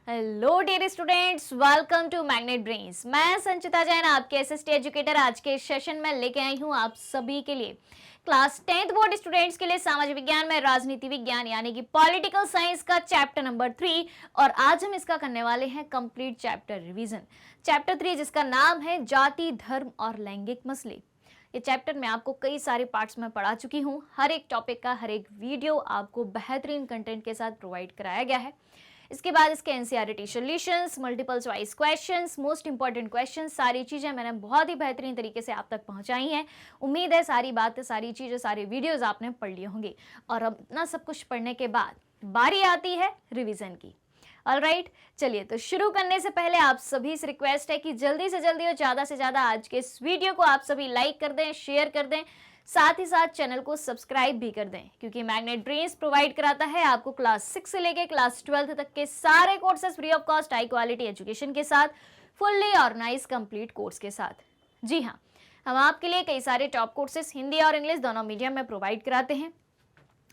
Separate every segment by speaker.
Speaker 1: Hello dear students, welcome to Magnet Brains. मैं संचिता जैन आपके SST educator आज के सेशन में लेके आई हूँ आप सभी के लिए क्लास 10th बोर्ड स्टूडेंट्स के लिए सामाजिक विज्ञान में राजनीति विज्ञान यानी कि पॉलिटिकल साइंस का चैप्टर नंबर 3। और आज हम इसका करने वाले हैं कंप्लीट चैप्टर रिवीजन। चैप्टर 3 जिसका नाम है जाति, धर्म और लैंगिक मसले। ये चैप्टर में आपको कई सारे पार्ट्स में पढ़ा चुकी हूँ। हर एक टॉपिक का हर एक वीडियो आपको बेहतरीन कंटेंट के साथ प्रोवाइड कराया गया है। इसके बाद इसके NCERT solutions, multiple choice questions, most important questions, सारी चीज़ें मैंने बहुत ही बेहतरीन तरीके से आप तक पहुंचाई हैं। उम्मीद है सारी बातें, सारी चीज़ें, सारे वीडियोस आपने पढ़ लिए होंगे। और अब इतना सब कुछ पढ़ने के बाद बारी आती है रिवीजन की। ऑलराइट, चलिए तो शुरू करने से पहले आप सभी से रिक्वेस्ट है कि जल्दी से जल्दी और ज़्यादा से ज़्यादा आज के इस वीडियो को आप सभी लाइक कर दें, शेयर कर दें, साथ ही साथ चैनल को सब्सक्राइब भी कर दें, क्योंकि मैग्नेट ब्रेन्स प्रोवाइड कराता है आपको क्लास 6 से लेकर क्लास 12 तक के सारे courses free of cost, high quality education के साथ, फुल्ली ऑर्गेनाइज कंप्लीट कोर्स के साथ। जी हाँ, हम आपके लिए कई सारे टॉप कोर्सेज हिंदी और इंग्लिश दोनों मीडियम में प्रोवाइड कराते हैं।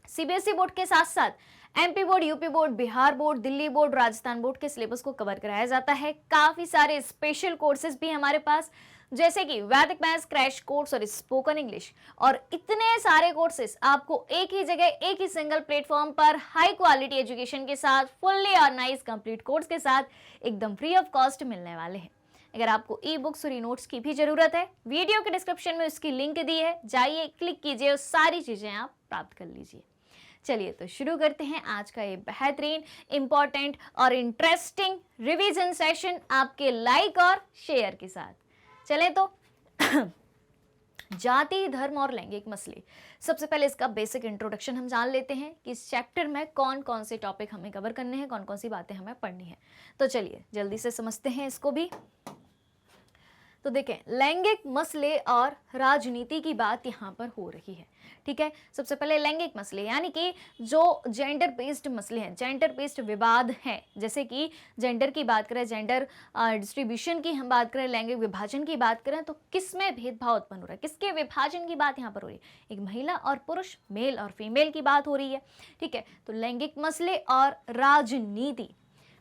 Speaker 1: सीबीएसई बोर्ड के साथ साथ MP board, UP board, Bihar board, Delhi board, Rajasthan board के सिलेबस को कवर कराया जाता है। काफी सारे स्पेशल कोर्सेज भी हमारे पास, जैसे कि वैदिक मैथ्स क्रैश कोर्स और स्पोकन इंग्लिश, और इतने सारे कोर्सेज आपको एक ही जगह, एक ही सिंगल प्लेटफॉर्म पर हाई क्वालिटी एजुकेशन के साथ, फुल्ली ऑर्गेनाइज कंप्लीट कोर्स के साथ एकदम फ्री ऑफ कॉस्ट मिलने वाले हैं। अगर आपको ई बुक्स और ई नोट्स की भी जरूरत है, वीडियो के डिस्क्रिप्शन में उसकी लिंक दी है, जाइए क्लिक कीजिए और सारी चीजें आप प्राप्त कर लीजिए। चलिए तो शुरू करते हैं आज का ये बेहतरीन, इंपॉर्टेंट और इंटरेस्टिंग रिवीजन सेशन आपके लाइक और शेयर के साथ। चले तो जाति, धर्म और लैंगिक मसले। सबसे पहले इसका बेसिक इंट्रोडक्शन हम जान लेते हैं कि इस चैप्टर में कौन कौन से टॉपिक हमें कवर करने हैं, कौन कौन सी बातें हमें पढ़नी है। तो चलिए जल्दी से समझते हैं इसको भी। तो देखें, लैंगिक मसले और राजनीति की बात यहाँ पर हो रही है। ठीक है, सबसे पहले लैंगिक मसले यानी कि जो जेंडर बेस्ड मसले हैं, जेंडर बेस्ड विवाद हैं, जैसे कि जेंडर की बात करें, जेंडर डिस्ट्रीब्यूशन की हम बात करें, लैंगिक विभाजन की बात करें, तो किस में भेदभाव उत्पन्न हो रहा है, किसके विभाजन की बात यहाँ पर हो रही है। एक महिला और पुरुष, मेल और फीमेल की बात हो रही है। ठीक है, तो लैंगिक मसले और राजनीति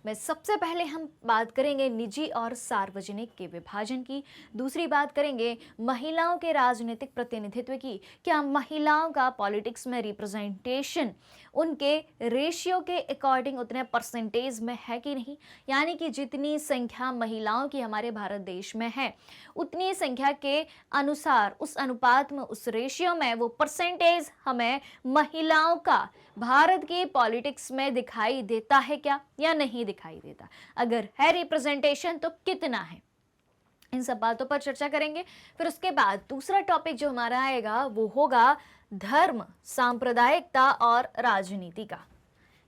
Speaker 1: में सबसे पहले हम बात करेंगे निजी और सार्वजनिक के विभाजन की। दूसरी बात करेंगे महिलाओं के राजनीतिक प्रतिनिधित्व की। क्या महिलाओं का पॉलिटिक्स में रिप्रेजेंटेशन उनके रेशियो के अकॉर्डिंग उतने परसेंटेज में है कि नहीं, यानी कि जितनी संख्या महिलाओं की हमारे भारत देश में है, उतनी संख्या के अनुसार, उस अनुपात में, उस रेशियो में वो परसेंटेज हमें महिलाओं का भारत की पॉलिटिक्स में दिखाई देता है क्या या नहीं दिखाई देता। अगर है रिप्रेजेंटेशन तो कितना है, इन सब बातों पर चर्चा करेंगे। फिर उसके बाद दूसरा टॉपिक जो हमारा आएगा वो होगा धर्म, सांप्रदायिकता और राजनीति का।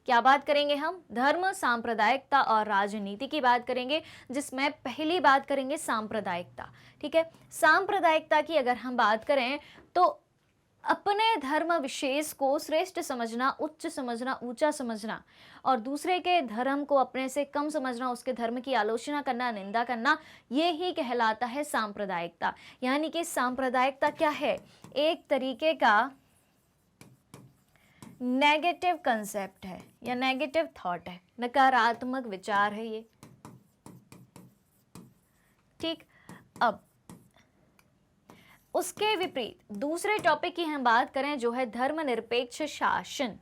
Speaker 1: क्या बात करेंगे हम? धर्म, सांप्रदायिकता और राजनीति की बात करेंगे, जिसमें पहली बात करेंगे सांप्रदायिकता। ठीक है, सांप्रदायिकता की अगर हम बात करें तो अपने धर्म विशेष को श्रेष्ठ समझना, उच्च समझना, ऊंचा समझना, और दूसरे के धर्म को अपने से कम समझना, उसके धर्म की आलोचना करना, निंदा करना, ये ही कहलाता है सांप्रदायिकता। यानी कि सांप्रदायिकता क्या है? एक तरीके का नेगेटिव कंसेप्ट है या नेगेटिव थॉट है, नकारात्मक विचार है ये। ठीक, अब उसके विपरीत दूसरे टॉपिक की हम बात करें जो है धर्मनिरपेक्ष शासन।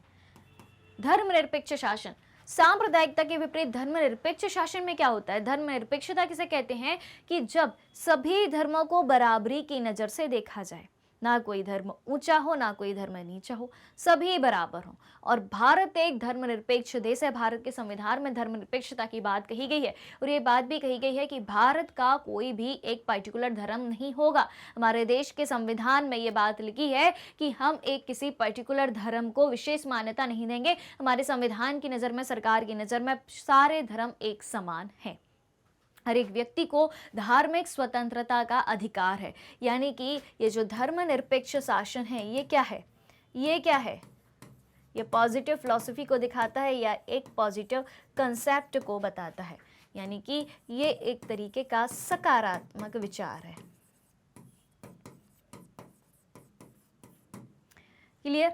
Speaker 1: धर्मनिरपेक्ष शासन, सांप्रदायिकता के विपरीत धर्मनिरपेक्ष शासन में क्या होता है? धर्मनिरपेक्षता किसे कहते हैं? कि जब सभी धर्मों को बराबरी की नजर से देखा जाए, ना कोई धर्म ऊंचा हो, ना कोई धर्म नीचा हो, सभी बराबर हो। और भारत एक धर्मनिरपेक्ष देश है। भारत के संविधान में धर्मनिरपेक्षता की बात कही गई है, और ये बात भी कही गई है कि भारत का कोई भी एक पर्टिकुलर धर्म नहीं होगा। हमारे देश के संविधान में ये बात लिखी है कि हम एक किसी पर्टिकुलर धर्म को विशेष मान्यता नहीं देंगे। हमारे संविधान की नज़र में, सरकार की नज़र में सारे धर्म एक समान हैं। हर एक व्यक्ति को धार्मिक स्वतंत्रता का अधिकार है। यानी कि ये जो धर्मनिरपेक्ष शासन है, ये क्या है? ये क्या है? ये पॉजिटिव फिलॉसफी को दिखाता है या एक पॉजिटिव कंसेप्ट को बताता है। यानी कि ये एक तरीके का सकारात्मक विचार है। क्लियर?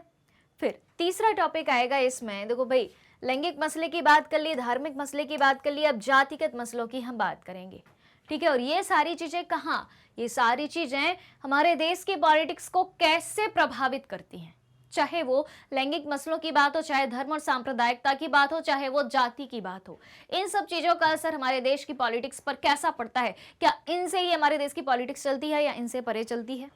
Speaker 1: फिर तीसरा टॉपिक आएगा इसमें, देखो भाई, लैंगिक मसले की बात कर ली, धार्मिक मसले की बात कर ली, अब जातिगत मसलों की हम बात करेंगे। ठीक है, और ये सारी चीजें कहाँ, ये सारी चीजें हमारे देश की पॉलिटिक्स को कैसे प्रभावित करती हैं, चाहे वो लैंगिक मसलों की बात हो, चाहे धर्म और सांप्रदायिकता की बात हो, चाहे वो जाति की बात हो, इन सब चीजों का असर हमारे देश की पॉलिटिक्स पर कैसा पड़ता है, क्या इनसे ही हमारे देश की पॉलिटिक्स चलती है या इनसे परे चलती है।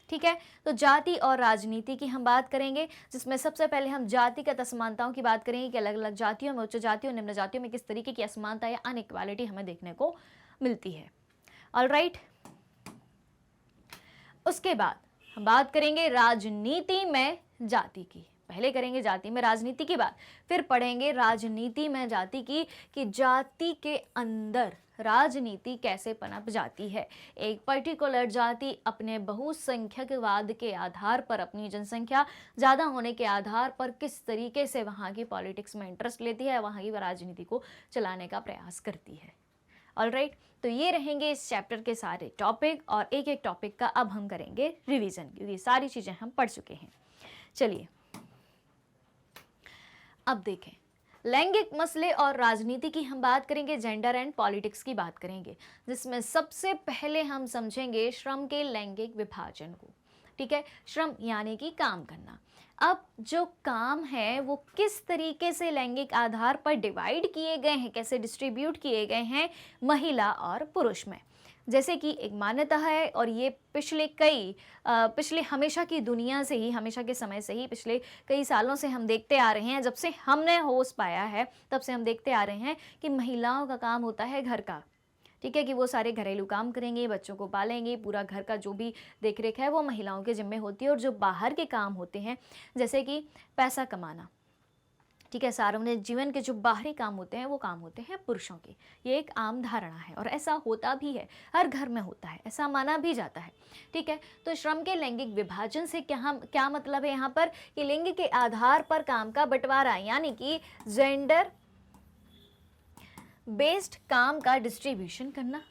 Speaker 1: ठीक है, तो जाति और राजनीति की हम बात करेंगे, जिसमें सबसे पहले हम जातिगत असमानताओं की बात करेंगे कि अलग अलग जातियों में, उच्च जातियों, निम्न जातियों में किस तरीके की असमानता या अनइक्वालिटी हमें देखने को मिलती है। ऑलराइट, उसके बाद हम बात करेंगे राजनीति में जाति की। पहले करेंगे जाति में राजनीति की बात, फिर पढ़ेंगे राजनीति में जाति की, कि जाति के अंदर राजनीति कैसे पनप जाती है। एक पर्टिकुलर जाति अपने बहुसंख्यकवाद के आधार पर, अपनी जनसंख्या ज़्यादा होने के आधार पर किस तरीके से वहाँ की पॉलिटिक्स में इंटरेस्ट लेती है, वहाँ की राजनीति को चलाने का प्रयास करती है। ऑलराइट, तो ये रहेंगे इस चैप्टर के सारे टॉपिक, और एक एक टॉपिक का अब हम करेंगे रिवीजन, क्योंकि सारी चीज़ें हम पढ़ चुके हैं। चलिए अब देखें, लैंगिक मसले और राजनीति की हम बात करेंगे, जेंडर एंड पॉलिटिक्स की बात करेंगे, जिसमें सबसे पहले हम समझेंगे श्रम के लैंगिक विभाजन को। ठीक है, श्रम यानी कि काम करना। अब जो काम है वो किस तरीके से लैंगिक आधार पर डिवाइड किए गए हैं, कैसे डिस्ट्रीब्यूट किए गए हैं महिला और पुरुष में। जैसे कि एक मान्यता है, और ये पिछले हमेशा की दुनिया से ही, हमेशा के समय से ही, पिछले कई सालों से हम देखते आ रहे हैं, जब से हमने होश पाया है तब से हम देखते आ रहे हैं कि महिलाओं का काम होता है घर का। ठीक है, कि वो सारे घरेलू काम करेंगे, बच्चों को पालेंगे, पूरा घर का जो भी देख रेख है वो महिलाओं के जिम्मे होती है। और जो बाहर के काम होते हैं, जैसे कि पैसा कमाना, ठीक है, सार्वजनिक जीवन के जो बाहरी काम होते हैं वो काम होते हैं पुरुषों के। ये एक आम धारणा है और ऐसा होता भी है, हर घर में होता है, ऐसा माना भी जाता है। ठीक है, तो श्रम के लैंगिक विभाजन से क्या मतलब है यहाँ पर, कि लिंग के आधार पर काम का बंटवारा, यानी कि जेंडर बेस्ड काम का डिस्ट्रीब्यूशन करना।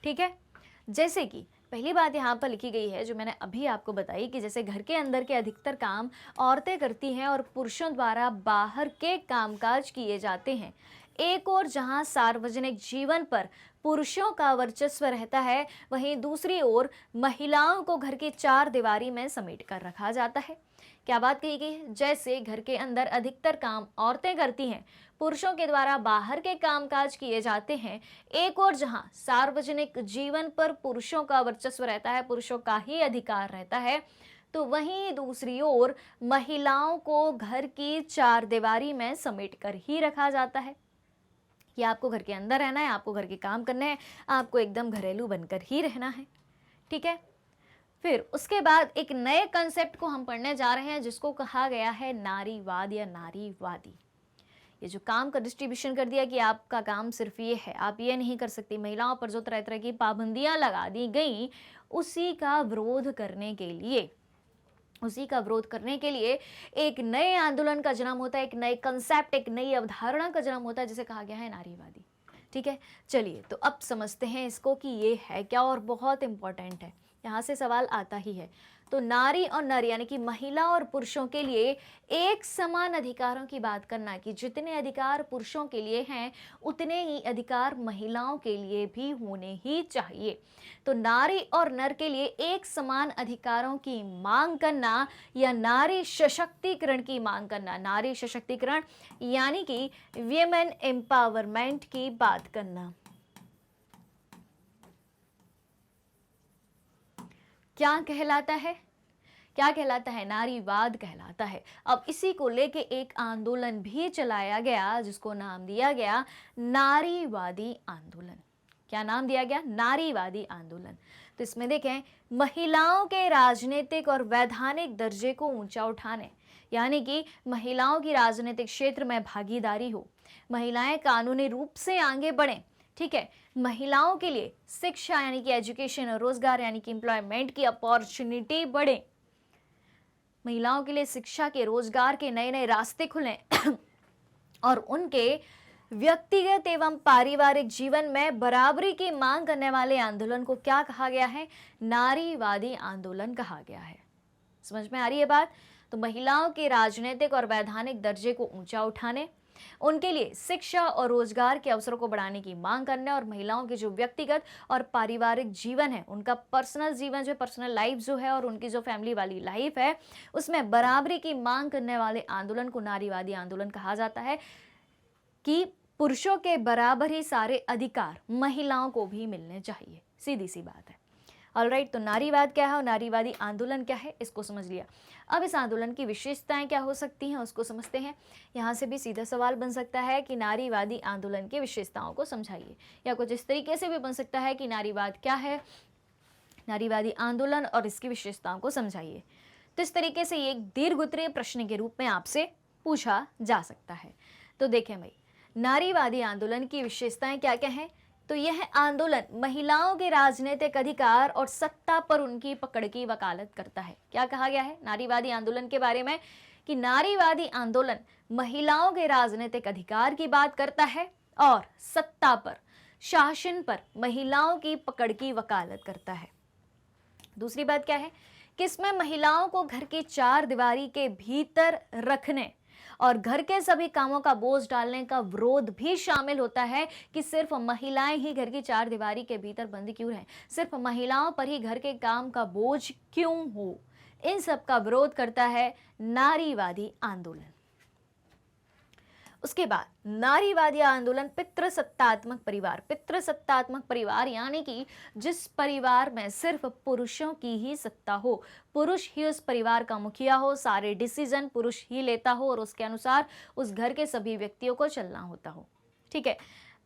Speaker 1: ठीक है, जैसे कि पहली बात यहाँ पर लिखी गई है जो मैंने अभी आपको बताई, कि जैसे घर के अंदर के अधिकतर काम औरतें करती हैं और पुरुषों द्वारा बाहर के कामकाज किए जाते हैं। एक और जहाँ सार्वजनिक जीवन पर पुरुषों का वर्चस्व रहता है, वहीं दूसरी ओर महिलाओं को घर की चार दीवारी में समेट कर रखा जाता है। क्या बात कही गई है, जैसे घर के अंदर अधिकतर काम औरतें करती हैं, पुरुषों के द्वारा बाहर के कामकाज किए जाते हैं। एक और जहां सार्वजनिक जीवन पर पुरुषों का वर्चस्व रहता है, पुरुषों का ही अधिकार रहता है, तो वहीं दूसरी ओर महिलाओं को घर की चार दीवारी में समेट कर ही रखा जाता है कि आपको घर के अंदर रहना है, आपको घर के काम करने हैं, आपको एकदम घरेलू बनकर ही रहना है। ठीक है, फिर उसके बाद एक नए कंसेप्ट को हम पढ़ने जा रहे हैं, जिसको कहा गया है नारीवाद या नारीवादी। ये जो काम का डिस्ट्रीब्यूशन कर दिया कि आपका काम सिर्फ ये है, आप ये नहीं कर सकती, महिलाओं पर जो तरह तरह की पाबंदियां लगा दी गई, उसी का विरोध करने के लिए एक नए आंदोलन का जन्म होता है, एक नए कंसेप्ट, एक नई अवधारणा का जन्म होता है, जिसे कहा गया है नारीवादी। ठीक है, चलिए तो अब समझते हैं इसको कि ये है क्या, और बहुत इंपॉर्टेंट है, यहाँ से सवाल आता ही है। तो नारी और नर यानी कि महिला और पुरुषों के लिए एक समान अधिकारों की बात करना, कि जितने अधिकार पुरुषों के लिए हैं उतने ही अधिकार महिलाओं के लिए भी होने ही चाहिए। तो नारी और नर के लिए एक समान अधिकारों की मांग करना या नारी सशक्तिकरण की मांग करना, नारी सशक्तिकरण यानी कि विमेन एम्पावरमेंट की बात करना, क्या कहलाता है, नारीवाद कहलाता है। अब इसी को लेके एक आंदोलन भी चलाया गया, जिसको नाम दिया गया नारीवादी आंदोलन। क्या नाम दिया गया, नारीवादी आंदोलन। तो इसमें देखें, महिलाओं के राजनीतिक और वैधानिक दर्जे को ऊंचा उठाने, यानी कि महिलाओं की राजनीतिक क्षेत्र में भागीदारी हो, महिलाएं कानूनी रूप से आगे बढ़ें। ठीक है, महिलाओं के लिए शिक्षा यानी कि एजुकेशन और रोजगार यानी कि एम्प्लॉयमेंट की अपॉर्चुनिटी बढ़े, महिलाओं के लिए शिक्षा के, रोजगार के नए नए रास्ते खुलें और उनके व्यक्तिगत एवं पारिवारिक जीवन में बराबरी की मांग करने वाले आंदोलन को क्या कहा गया है, नारीवादी आंदोलन कहा गया है। समझ में आ रही है बात। तो महिलाओं के राजनीतिक और वैधानिक दर्जे को ऊंचा उठाने, उनके लिए शिक्षा और रोजगार के अवसरों को बढ़ाने की मांग करने और महिलाओं के जो व्यक्तिगत और पारिवारिक जीवन है, उनका पर्सनल जीवन जो पर्सनल लाइफ जो है और उनकी जो फैमिली वाली लाइफ है, उसमें बराबरी की मांग करने वाले आंदोलन को नारीवादी आंदोलन कहा जाता है कि पुरुषों के बराबर ही सारे अधिकार महिलाओं को भी मिलने चाहिए। सीधी सी बात है। ऑलराइट, तो नारीवाद क्या है और नारीवादी आंदोलन क्या है, इसको समझ लिया। अब इस आंदोलन की विशेषताएं क्या हो सकती हैं उसको समझते हैं। यहाँ से भी सीधा सवाल बन सकता है कि नारीवादी आंदोलन की विशेषताओं को समझाइए, या कुछ इस तरीके से भी बन सकता है कि नारीवाद क्या है, नारीवादी आंदोलन और इसकी विशेषताओं को समझाइए। तो इस तरीके से ये एक दीर्घ उत्तरीय प्रश्न के रूप में आपसे पूछा जा सकता है। तो देखें भाई, नारीवादी आंदोलन की विशेषताएं क्या क्या हैं। तो यह आंदोलन महिलाओं के राजनीतिक अधिकार और सत्ता पर उनकी पकड़ की वकालत करता है। क्या कहा गया है नारीवादी आंदोलन के बारे में कि नारीवादी आंदोलन महिलाओं के राजनीतिक अधिकार की बात करता है और सत्ता पर, शासन पर महिलाओं की पकड़ की वकालत करता है। दूसरी बात क्या है कि इसमें महिलाओं को घर की चार दीवारी के भीतर रखने और घर के सभी कामों का बोझ डालने का विरोध भी शामिल होता है कि सिर्फ महिलाएं ही घर की चार दीवारी के भीतर बंद क्यों रहें, सिर्फ महिलाओं पर ही घर के काम का बोझ क्यों हो। इन सब का विरोध करता है नारीवादी आंदोलन। उसके बाद नारीवादी आंदोलन पितृसत्तात्मक परिवार यानी कि जिस परिवार में सिर्फ पुरुषों की ही सत्ता हो, पुरुष ही उस परिवार का मुखिया हो, सारे डिसीजन पुरुष ही लेता हो और उसके अनुसार उस घर के सभी व्यक्तियों को चलना होता हो। ठीक है,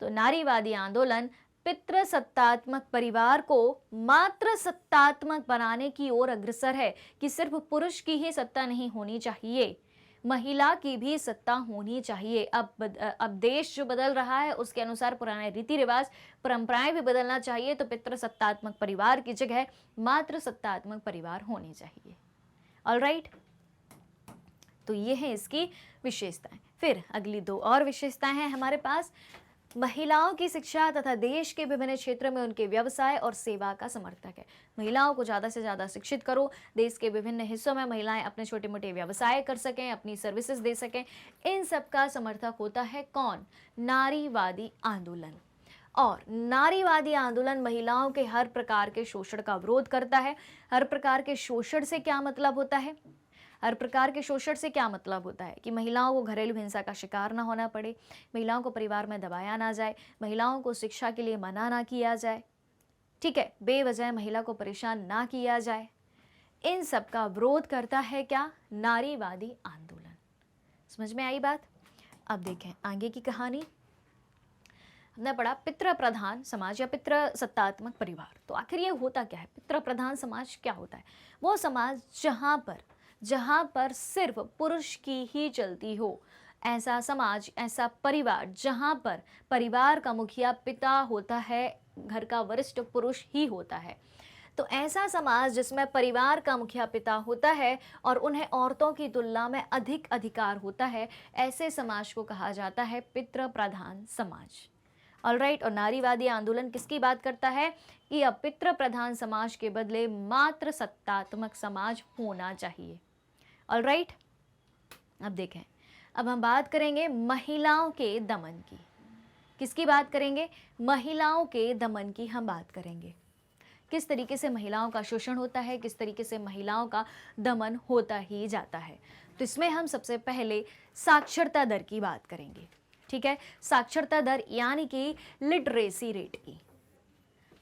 Speaker 1: तो नारीवादी आंदोलन पितृसत्तात्मक परिवार को मात्र सत्तात्मक बनाने की ओर अग्रसर है कि सिर्फ पुरुष की ही सत्ता नहीं होनी चाहिए, महिला की भी सत्ता होनी चाहिए। अब देश जो बदल रहा है उसके अनुसार पुराने रीति रिवाज परंपराएं भी बदलना चाहिए, तो पितृसत्तात्मक परिवार की जगह मात्र सत्तात्मक परिवार होनी चाहिए। ऑलराइट, तो ये है इसकी विशेषताएं। फिर अगली दो और विशेषताएं हैं हमारे पास। महिलाओं की शिक्षा तथा देश के विभिन्न क्षेत्रों में उनके व्यवसाय और सेवा का समर्थक है। महिलाओं को ज़्यादा से ज़्यादा शिक्षित करो, देश के विभिन्न हिस्सों में महिलाएं अपने छोटे मोटे व्यवसाय कर सकें, अपनी सर्विसेज दे सकें, इन सब का समर्थक होता है कौन? नारीवादी आंदोलन। और नारीवादी आंदोलन महिलाओं के हर प्रकार के शोषण का विरोध करता है। हर प्रकार के शोषण से क्या मतलब होता है? हर प्रकार के शोषण से क्या मतलब होता है कि महिलाओं को घरेलू हिंसा का शिकार ना होना पड़े, महिलाओं को परिवार में दबाया ना जाए, महिलाओं को शिक्षा के लिए मना ना किया जाए, ठीक है, बेवजह महिला को परेशान ना किया जाए। इन सब का विरोध करता है क्या? नारीवादी आंदोलन। समझ में आई बात? अब देखें आगे की कहानी। हमने पढ़ा पितृ प्रधान समाज या पितृ सत्तात्मक परिवार। तो आखिर ये होता क्या है? पितृ प्रधान समाज क्या होता है? वो समाज जहाँ पर सिर्फ पुरुष की ही चलती हो, ऐसा समाज, ऐसा परिवार जहाँ पर परिवार का मुखिया पिता होता है, घर का वरिष्ठ पुरुष ही होता है। तो ऐसा समाज जिसमें परिवार का मुखिया पिता होता है और उन्हें औरतों की तुलना में अधिक अधिकार होता है, ऐसे समाज को कहा जाता है पितृ प्रधान समाज। ऑलराइट, और नारीवादी आंदोलन किसकी बात करता है कि अब पितृ प्रधान समाज के बदले मात्र सत्तात्मक समाज होना चाहिए। ऑलराइट, अब देखें, अब हम बात करेंगे महिलाओं के दमन की। किसकी बात करेंगे? महिलाओं के दमन की हम बात करेंगे। किस तरीके से महिलाओं का शोषण होता है, किस तरीके से महिलाओं का दमन होता ही जाता है। तो इसमें हम सबसे पहले साक्षरता दर की बात करेंगे। ठीक है, साक्षरता दर यानी कि लिटरेसी रेट की।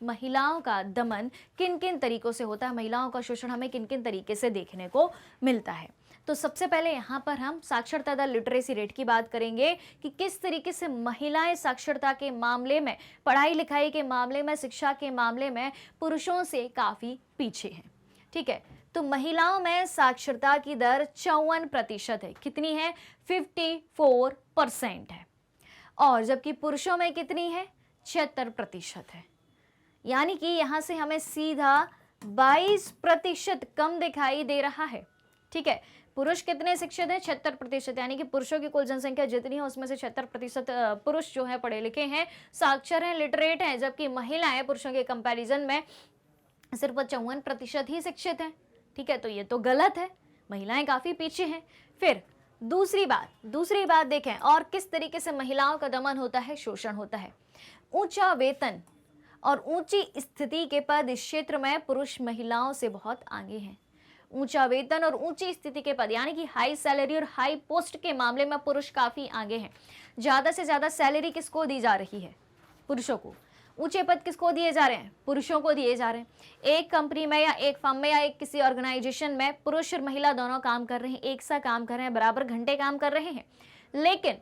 Speaker 1: महिलाओं का दमन किन किन तरीकों से होता है, महिलाओं का शोषण हमें किन किन तरीके से देखने को मिलता है। तो सबसे पहले यहाँ पर हम साक्षरता दर, लिटरेसी रेट की बात करेंगे कि किस तरीके से महिलाएं साक्षरता के मामले में, पढ़ाई लिखाई के मामले में, शिक्षा के मामले में पुरुषों से काफ़ी पीछे हैं। ठीक है, तो महिलाओं में साक्षरता की दर 54% है। कितनी है? 54% है। और जबकि पुरुषों में कितनी है? 76% है। यानी कि यहाँ से हमें सीधा 22% कम दिखाई दे रहा है। ठीक है, पुरुष कितने शिक्षित हैं? 76%। यानी कि पुरुषों की कुल जनसंख्या जितनी है उसमें से 76% पुरुष जो है पढ़े लिखे हैं, साक्षर हैं, लिटरेट हैं, जबकि महिलाएं पुरुषों के कंपैरिजन में सिर्फ 54% ही शिक्षित हैं। ठीक है, तो ये तो गलत है, महिलाएं काफ़ी पीछे हैं। फिर दूसरी बात देखें और किस तरीके से महिलाओं का दमन होता है, शोषण होता है। ऊंचा वेतन और ऊंची स्थिति के पद इस क्षेत्र में पुरुष महिलाओं से बहुत आगे हैं। ऊंचा वेतन और ऊंची स्थिति के पद यानी कि हाई सैलरी और हाई पोस्ट के मामले में पुरुष काफी आगे हैं। ज्यादा से ज्यादा सैलरी किसको दी जा रही है, पुरुषों को। ऊंचे पद किसको दिए जा रहे हैं, पुरुषों को दिए जा रहे हैं। एक कंपनी में या एक फर्म में या एक किसी ऑर्गेनाइजेशन में पुरुष और महिला दोनों काम कर रहे हैं, एक सा काम कर रहे हैं, बराबर घंटे काम कर रहे हैं, लेकिन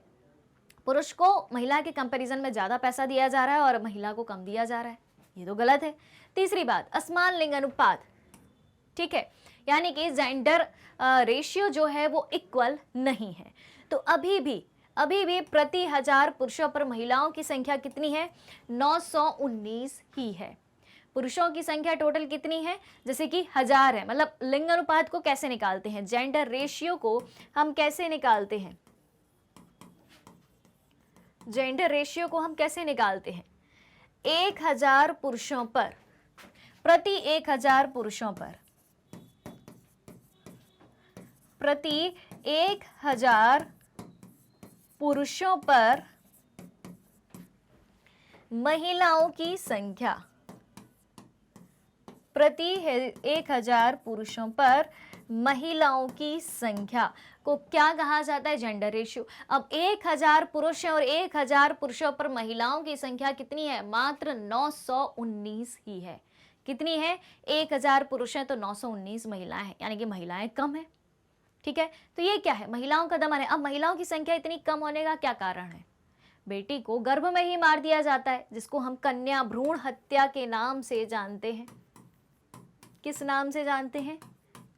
Speaker 1: पुरुष को महिला के कंपैरिजन में ज्यादा पैसा दिया जा रहा है और महिला को कम दिया जा रहा है। ये तो गलत है। तीसरी बात, असमान लिंग अनुपात, ठीक है, यानी कि जेंडर रेशियो जो है वो इक्वल नहीं है। तो अभी भी प्रति 1000 पुरुषों पर महिलाओं की संख्या कितनी है, 919 ही है। पुरुषों की संख्या टोटल कितनी है, जैसे कि 1000 है। मतलब लिंग अनुपात को कैसे निकालते हैं, जेंडर रेशियो को हम कैसे निकालते हैं, जेंडर रेशियो को हम कैसे निकालते हैं, 1000 पुरुषों पर प्रति 1000 पुरुषों पर प्रति 1000 पुरुषों पर महिलाओं की संख्या, प्रति 1000 पुरुषों पर महिलाओं की संख्या को क्या कहा जाता है, जेंडर रेशियो। अब 1000 पुरुष हैं और 1000 पुरुषों पर महिलाओं की संख्या कितनी है, मात्र 919 ही है। कितनी है, 1000 पुरुष हैं तो 919 महिलाएं हैं, यानी कि महिलाएं कम है। ठीक है, तो ये क्या है, महिलाओं का दमन है। अब महिलाओं की संख्या इतनी कम होने का क्या कारण है, बेटी को गर्भ में ही मार दिया जाता है, जिसको हम कन्या भ्रूण हत्या के नाम से जानते हैं। किस नाम से जानते हैं,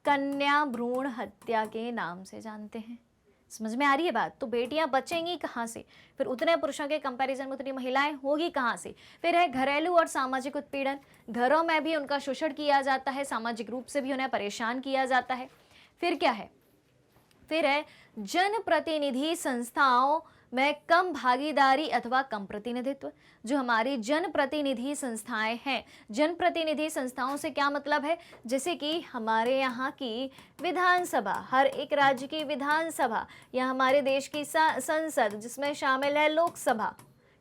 Speaker 1: कन्या भ्रूण हत्या के नाम से जानते हैं। समझ में आ रही है बात। तो बेटियां बचेंगी कहाँ से, फिर उतने पुरुषों के कंपैरिजन में उतनी महिलाएं होगी कहाँ से। फिर है घरेलू और सामाजिक उत्पीड़न, घरों में भी उनका शोषण किया जाता है, सामाजिक रूप से भी उन्हें परेशान किया जाता है। फिर क्या है, फिर है जनप्रतिनिधि संस्थाओं में कम भागीदारी अथवा कम प्रतिनिधित्व। जो हमारी जनप्रतिनिधि संस्थाएं हैं, जनप्रतिनिधि संस्थाओं से क्या मतलब है, जैसे कि हमारे यहाँ की विधानसभा, हर एक राज्य की विधानसभा, या हमारे देश की संसद जिसमें शामिल है लोकसभा।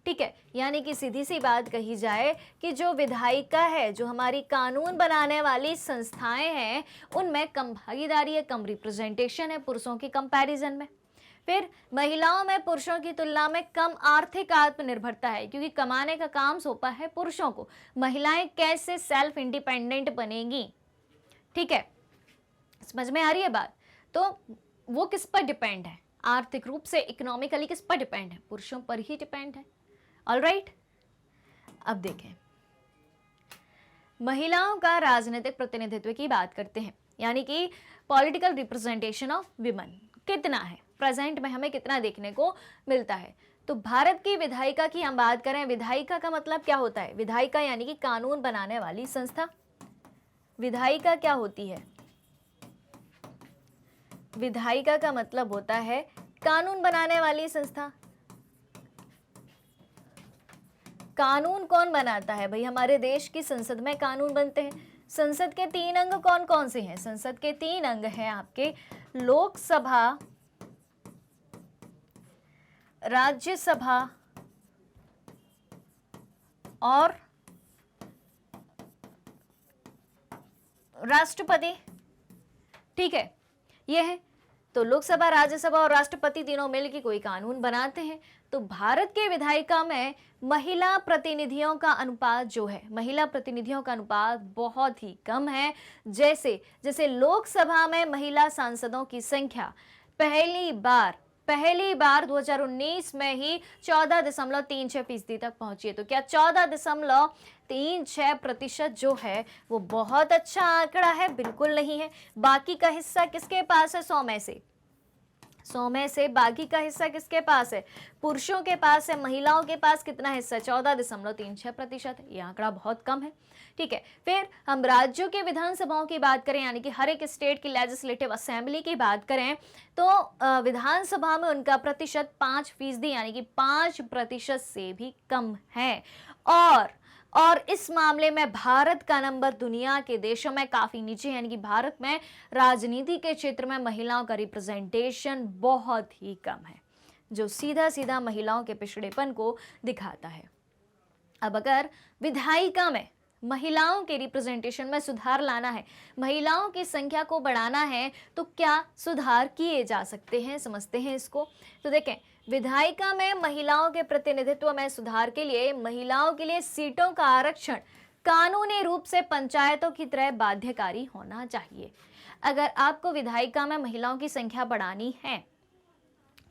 Speaker 1: ठीक है, यानी कि सीधी सी बात कही जाए कि जो विधायिका है, जो हमारी कानून बनाने वाली संस्थाएं हैं, उनमें कम भागीदारी है, कम रिप्रेजेंटेशन है पुरुषों के कंपैरिजन में। फिर महिलाओं में पुरुषों की तुलना में कम आर्थिक आत्मनिर्भरता है, क्योंकि कमाने का काम सौंपा है पुरुषों को। महिलाएं कैसे सेल्फ इंडिपेंडेंट बनेंगी, ठीक है, समझ में आ रही है बात। तो वो किस पर डिपेंड है, आर्थिक रूप से, इकोनॉमिकली किस पर डिपेंड है, पुरुषों पर ही डिपेंड है। ऑलराइट, अब देखें महिलाओं का राजनीतिक प्रतिनिधित्व की बात करते हैं, यानी कि पॉलिटिकल रिप्रेजेंटेशन ऑफ विमेन कितना है, प्रेजेंट में हमें कितना देखने को मिलता है। तो भारत की विधायिका की हम बात करें, विधायिका का मतलब क्या होता है, विधायिका यानी कि कानून बनाने वाली संस्था। विधायिका क्या होती है, विधायिका का मतलब होता है कानून बनाने वाली संस्था। कानून कौन बनाता है भाई, हमारे देश की संसद में कानून बनते हैं। संसद के 3 अंग कौन कौन से हैं, संसद के 3 अंग हैं आपके, लोकसभा, राज्यसभा और राष्ट्रपति। ठीक है, ये है। तो लोकसभा, राज्यसभा और राष्ट्रपति तीनों मिलकर कोई कानून बनाते हैं। तो भारत के विधायिका में महिला प्रतिनिधियों का अनुपात जो है, महिला प्रतिनिधियों का अनुपात बहुत ही कम है। जैसे जैसे लोकसभा में महिला सांसदों की संख्या पहली बार 2019 में ही 14.36% तक पहुंची है। तो क्या 14.36% जो है वो बहुत अच्छा आंकड़ा है? बिल्कुल नहीं है। बाकी का हिस्सा किसके पास है? 100 में से बाकी का हिस्सा किसके पास है? पुरुषों के पास है। महिलाओं के पास कितना हिस्सा है? 14.36% है। यह आंकड़ा बहुत कम है। ठीक है, फिर हम राज्यों के विधानसभाओं की बात करें, यानी कि हर एक स्टेट की लेजिस्लेटिव असेंबली की बात करें, तो विधानसभा में उनका प्रतिशत 5% यानी कि 5% से भी कम है। और और इस मामले में भारत का नंबर दुनिया के देशों में काफी नीचे है, यानी कि भारत में राजनीति के क्षेत्र में महिलाओं का रिप्रेजेंटेशन बहुत ही कम है, जो सीधा सीधा महिलाओं के पिछड़ेपन को दिखाता है। अब अगर विधायिका में महिलाओं के रिप्रेजेंटेशन में सुधार लाना है, महिलाओं की संख्या को बढ़ाना है, तो क्या सुधार किए जा सकते हैं, समझते हैं इसको। तो देखें, विधायिका में महिलाओं के प्रतिनिधित्व में सुधार के लिए महिलाओं के लिए सीटों का आरक्षण कानूनी रूप से पंचायतों की तरह बाध्यकारी होना चाहिए। अगर आपको विधायिका में महिलाओं की संख्या बढ़ानी है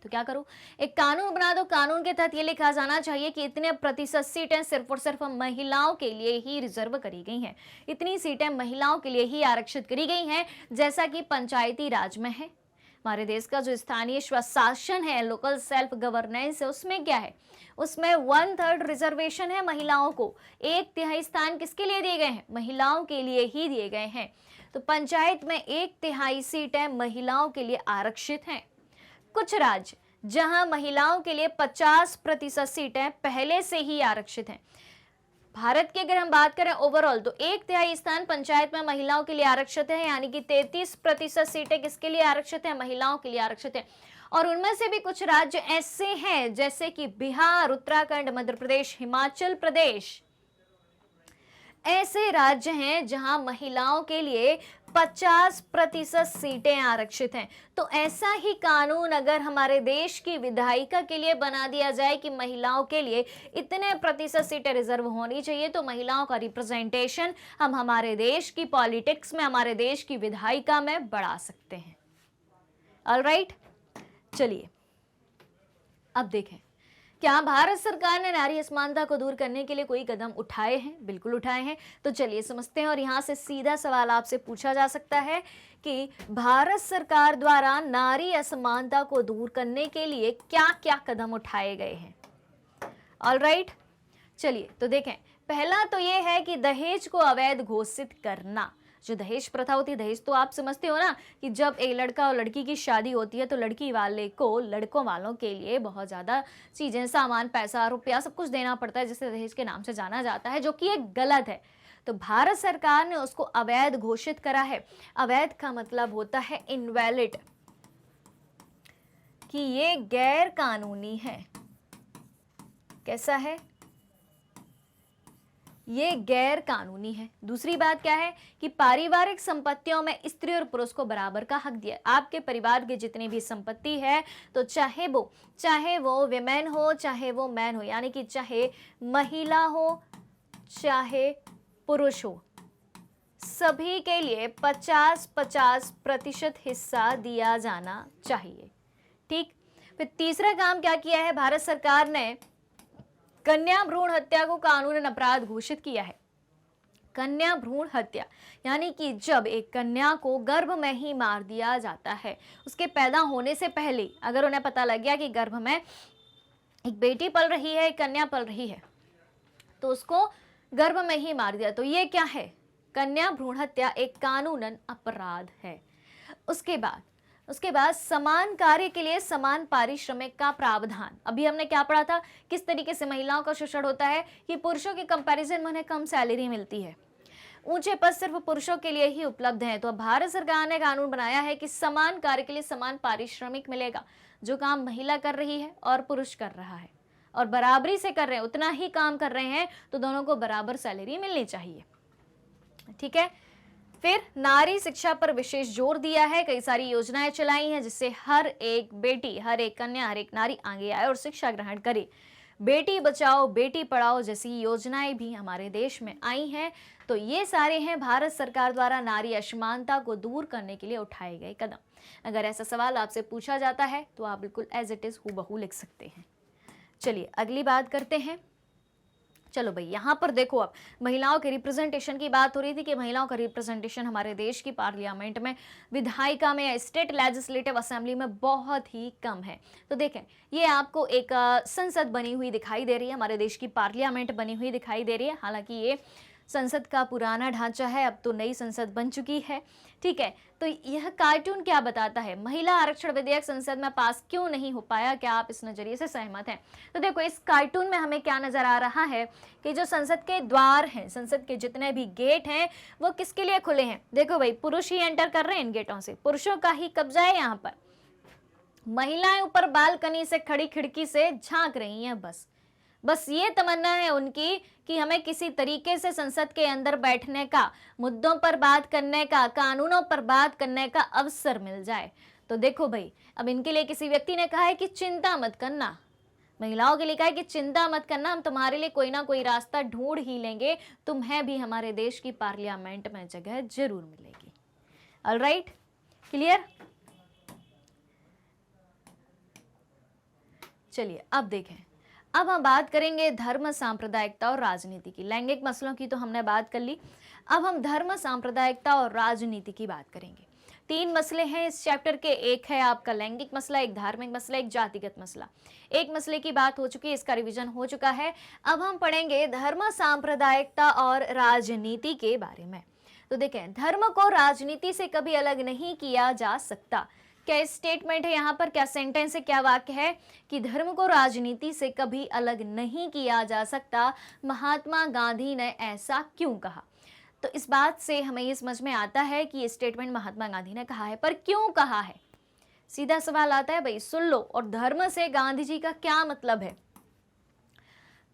Speaker 1: तो क्या करो, एक कानून बना दो। कानून के तहत ये लिखा जाना चाहिए कि इतने प्रतिशत सीटें सिर्फ और सिर्फ महिलाओं के लिए ही रिजर्व करी गई हैं, इतनी सीटें महिलाओं के लिए ही आरक्षित करी गई हैं, जैसा कि पंचायती राज में है। हमारे देश का जो स्थानीय स्वशासन है, लोकल सेल्फ गवर्नेंस है, उसमें क्या है, उसमें 1/3 रिजर्वेशन है महिलाओं को। 1/3 स्थान किसके लिए दिए गए हैं, महिलाओं के लिए ही दिए गए हैं। तो पंचायत में 1/3 सीटें महिलाओं के लिए आरक्षित हैं। कुछ राज्य जहां महिलाओं के लिए 50% सीटें पहले से ही आरक्षित हैं। भारत की अगर हम बात करें ओवरऑल, तो 1/3 स्थान पंचायत में महिलाओं के लिए आरक्षित है, यानी कि 33% सीटें किसके लिए आरक्षित है, महिलाओं के लिए आरक्षित है। और उनमें से भी कुछ राज्य ऐसे हैं जैसे कि बिहार, उत्तराखंड, मध्य प्रदेश, हिमाचल प्रदेश, ऐसे राज्य हैं जहां महिलाओं के लिए 50% सीटें आरक्षित हैं। तो ऐसा ही कानून अगर हमारे देश की विधायिका के लिए बना दिया जाए कि महिलाओं के लिए इतने प्रतिशत सीटें रिजर्व होनी चाहिए, तो महिलाओं का रिप्रेजेंटेशन हम हमारे देश की पॉलिटिक्स में, हमारे देश की विधायिका में बढ़ा सकते हैं। ऑलराइट, चलिए अब देखें, क्या भारत सरकार ने नारी असमानता को दूर करने के लिए कोई कदम उठाए हैं? बिल्कुल उठाए हैं। तो चलिए समझते हैं। और यहाँ से सीधा सवाल आपसे पूछा जा सकता है कि भारत सरकार द्वारा नारी असमानता को दूर करने के लिए क्या क्या कदम उठाए गए हैं। ऑलराइट, चलिए तो देखें, पहला तो ये है कि दहेज को अवैध घोषित करना। जो दहेज प्रथा होती है, दहेज तो आप समझते हो ना, कि जब एक लड़का और लड़की की शादी होती है तो लड़की वाले को लड़कों वालों के लिए बहुत ज़्यादा चीज़ें, सामान, पैसा, रुपया, सब कुछ देना पड़ता है, जिसे दहेज के नाम से जाना जाता है, जो कि एक गलत है। तो भारत सरकार ने उसको अवैध घोषित करा है। अवैध का मतलब होता है इनवैलिड, कि ये गैर कानूनी है। कैसा है, ये गैर कानूनी है। दूसरी बात क्या है कि पारिवारिक संपत्तियों में स्त्री और पुरुष को बराबर का हक दिया। आपके परिवार की जितनी भी संपत्ति है, तो चाहे वो विमेन हो, चाहे वो मैन हो, यानी कि चाहे महिला हो चाहे पुरुष हो, सभी के लिए 50-50% हिस्सा दिया जाना चाहिए। ठीक। फिर तीसरा काम क्या किया है भारत सरकार ने, कन्या भ्रूण हत्या को कानूनन अपराध घोषित किया है। कन्या भ्रूण हत्या यानी कि जब एक कन्या को गर्भ में ही मार दिया जाता है, उसके पैदा होने से पहले अगर उन्हें पता लग गया कि गर्भ में एक बेटी पल रही है, एक कन्या पल रही है, तो उसको गर्भ में ही मार दिया, तो ये क्या है, कन्या भ्रूण हत्या एक कानूनन अपराध है। उसके बाद समान कार्य के लिए समान पारिश्रमिक का प्रावधान। अभी हमने क्या पढ़ा था, किस तरीके से महिलाओं का शोषण होता है कि पुरुषों के कंपैरिजन में उन्हें कम सैलरी मिलती है, ऊंचे पद सिर्फ पुरुषों के लिए ही उपलब्ध हैं। तो अब भारत सरकार ने कानून बनाया है कि समान कार्य के लिए समान पारिश्रमिक मिलेगा। जो काम महिला कर रही है और पुरुष कर रहा है और बराबरी से कर रहे हैं, उतना ही काम कर रहे हैं, तो दोनों को बराबर सैलरी मिलनी चाहिए। ठीक है। फिर नारी शिक्षा पर विशेष जोर दिया है, कई सारी योजनाएं चलाई हैं जिससे हर एक बेटी, हर एक कन्या, हर एक नारी आगे आए और शिक्षा ग्रहण करे। बेटी बचाओ बेटी पढ़ाओ जैसी योजनाएं भी हमारे देश में आई हैं। तो ये सारे हैं भारत सरकार द्वारा नारी असमानता को दूर करने के लिए उठाए गए कदम। अगर ऐसा सवाल आपसे पूछा जाता है तो आप बिल्कुल एज इट इज हूबहू लिख सकते हैं। चलिए अगली बात करते हैं। चलो भाई, यहाँ पर देखो, अब महिलाओं के रिप्रेजेंटेशन की बात हो रही थी कि महिलाओं का रिप्रेजेंटेशन हमारे देश की पार्लियामेंट में, विधायिका में या स्टेट लेजिस्लेटिव असेंबली में बहुत ही कम है। तो देखें, ये आपको एक संसद बनी हुई दिखाई दे रही है, हमारे देश की पार्लियामेंट बनी हुई दिखाई दे रही है। हालांकि ये संसद का पुराना ढांचा है, अब तो नई संसद बन चुकी है। ठीक है, तो यह कार्टून क्या बताता है, महिला आरक्षण विधेयक संसद में पास क्यों नहीं हो पाया, क्या आप इस नजरिए से सहमत हैं? तो देखो, इस कार्टून में हमें क्या नजर आ रहा है कि जो संसद के द्वार हैं, संसद के जितने भी गेट हैं, वो किसके लिए खुले हैं? देखो भाई, पुरुष ही एंटर कर रहे हैं इन गेटों से, पुरुषों का ही कब्जा है यहाँ पर। महिलाएं ऊपर बालकनी से खड़ी खिड़की से झांक रही हैं, बस ये तमन्ना है उनकी कि हमें किसी तरीके से संसद के अंदर बैठने का, मुद्दों पर बात करने का, कानूनों पर बात करने का अवसर मिल जाए। तो देखो भाई, अब इनके लिए किसी व्यक्ति ने कहा है कि चिंता मत करना, महिलाओं के लिए कहा है कि चिंता मत करना, हम तुम्हारे लिए कोई ना कोई रास्ता ढूंढ ही लेंगे, तुम्हें भी हमारे देश की पार्लियामेंट में जगह जरूर मिलेगी। Alright, clear? चलिए अब देखें, अब हम बात करेंगे धर्म, सांप्रदायिकता और राजनीति की। लैंगिक मसलों की तो हमने बात कर ली, अब हम धर्म, सांप्रदायिकता और राजनीति की बात करेंगे। 3 मसले हैं इस चैप्टर के, एक है आपका लैंगिक मसला, एक धार्मिक मसला, एक जातिगत मसला। एक मसले की बात हो चुकी है, इसका रिवीजन हो चुका है। अब हम पढ़ेंगे धर्म, सांप्रदायिकता और राजनीति के बारे में। तो देखें, धर्म को राजनीति से कभी अलग नहीं किया जा सकता। क्या स्टेटमेंट है यहाँ पर, क्या सेंटेंस है, क्या वाक्य है कि धर्म को राजनीति से कभी अलग नहीं किया जा सकता? महात्मा गांधी ने ऐसा क्यों कहा? तो इस बात से हमें ये समझ में आता है कि ये स्टेटमेंट महात्मा गांधी ने कहा है, पर क्यों कहा है? सीधा सवाल आता है भाई, सुन लो, और धर्म से गांधी जी का क्या मतलब है?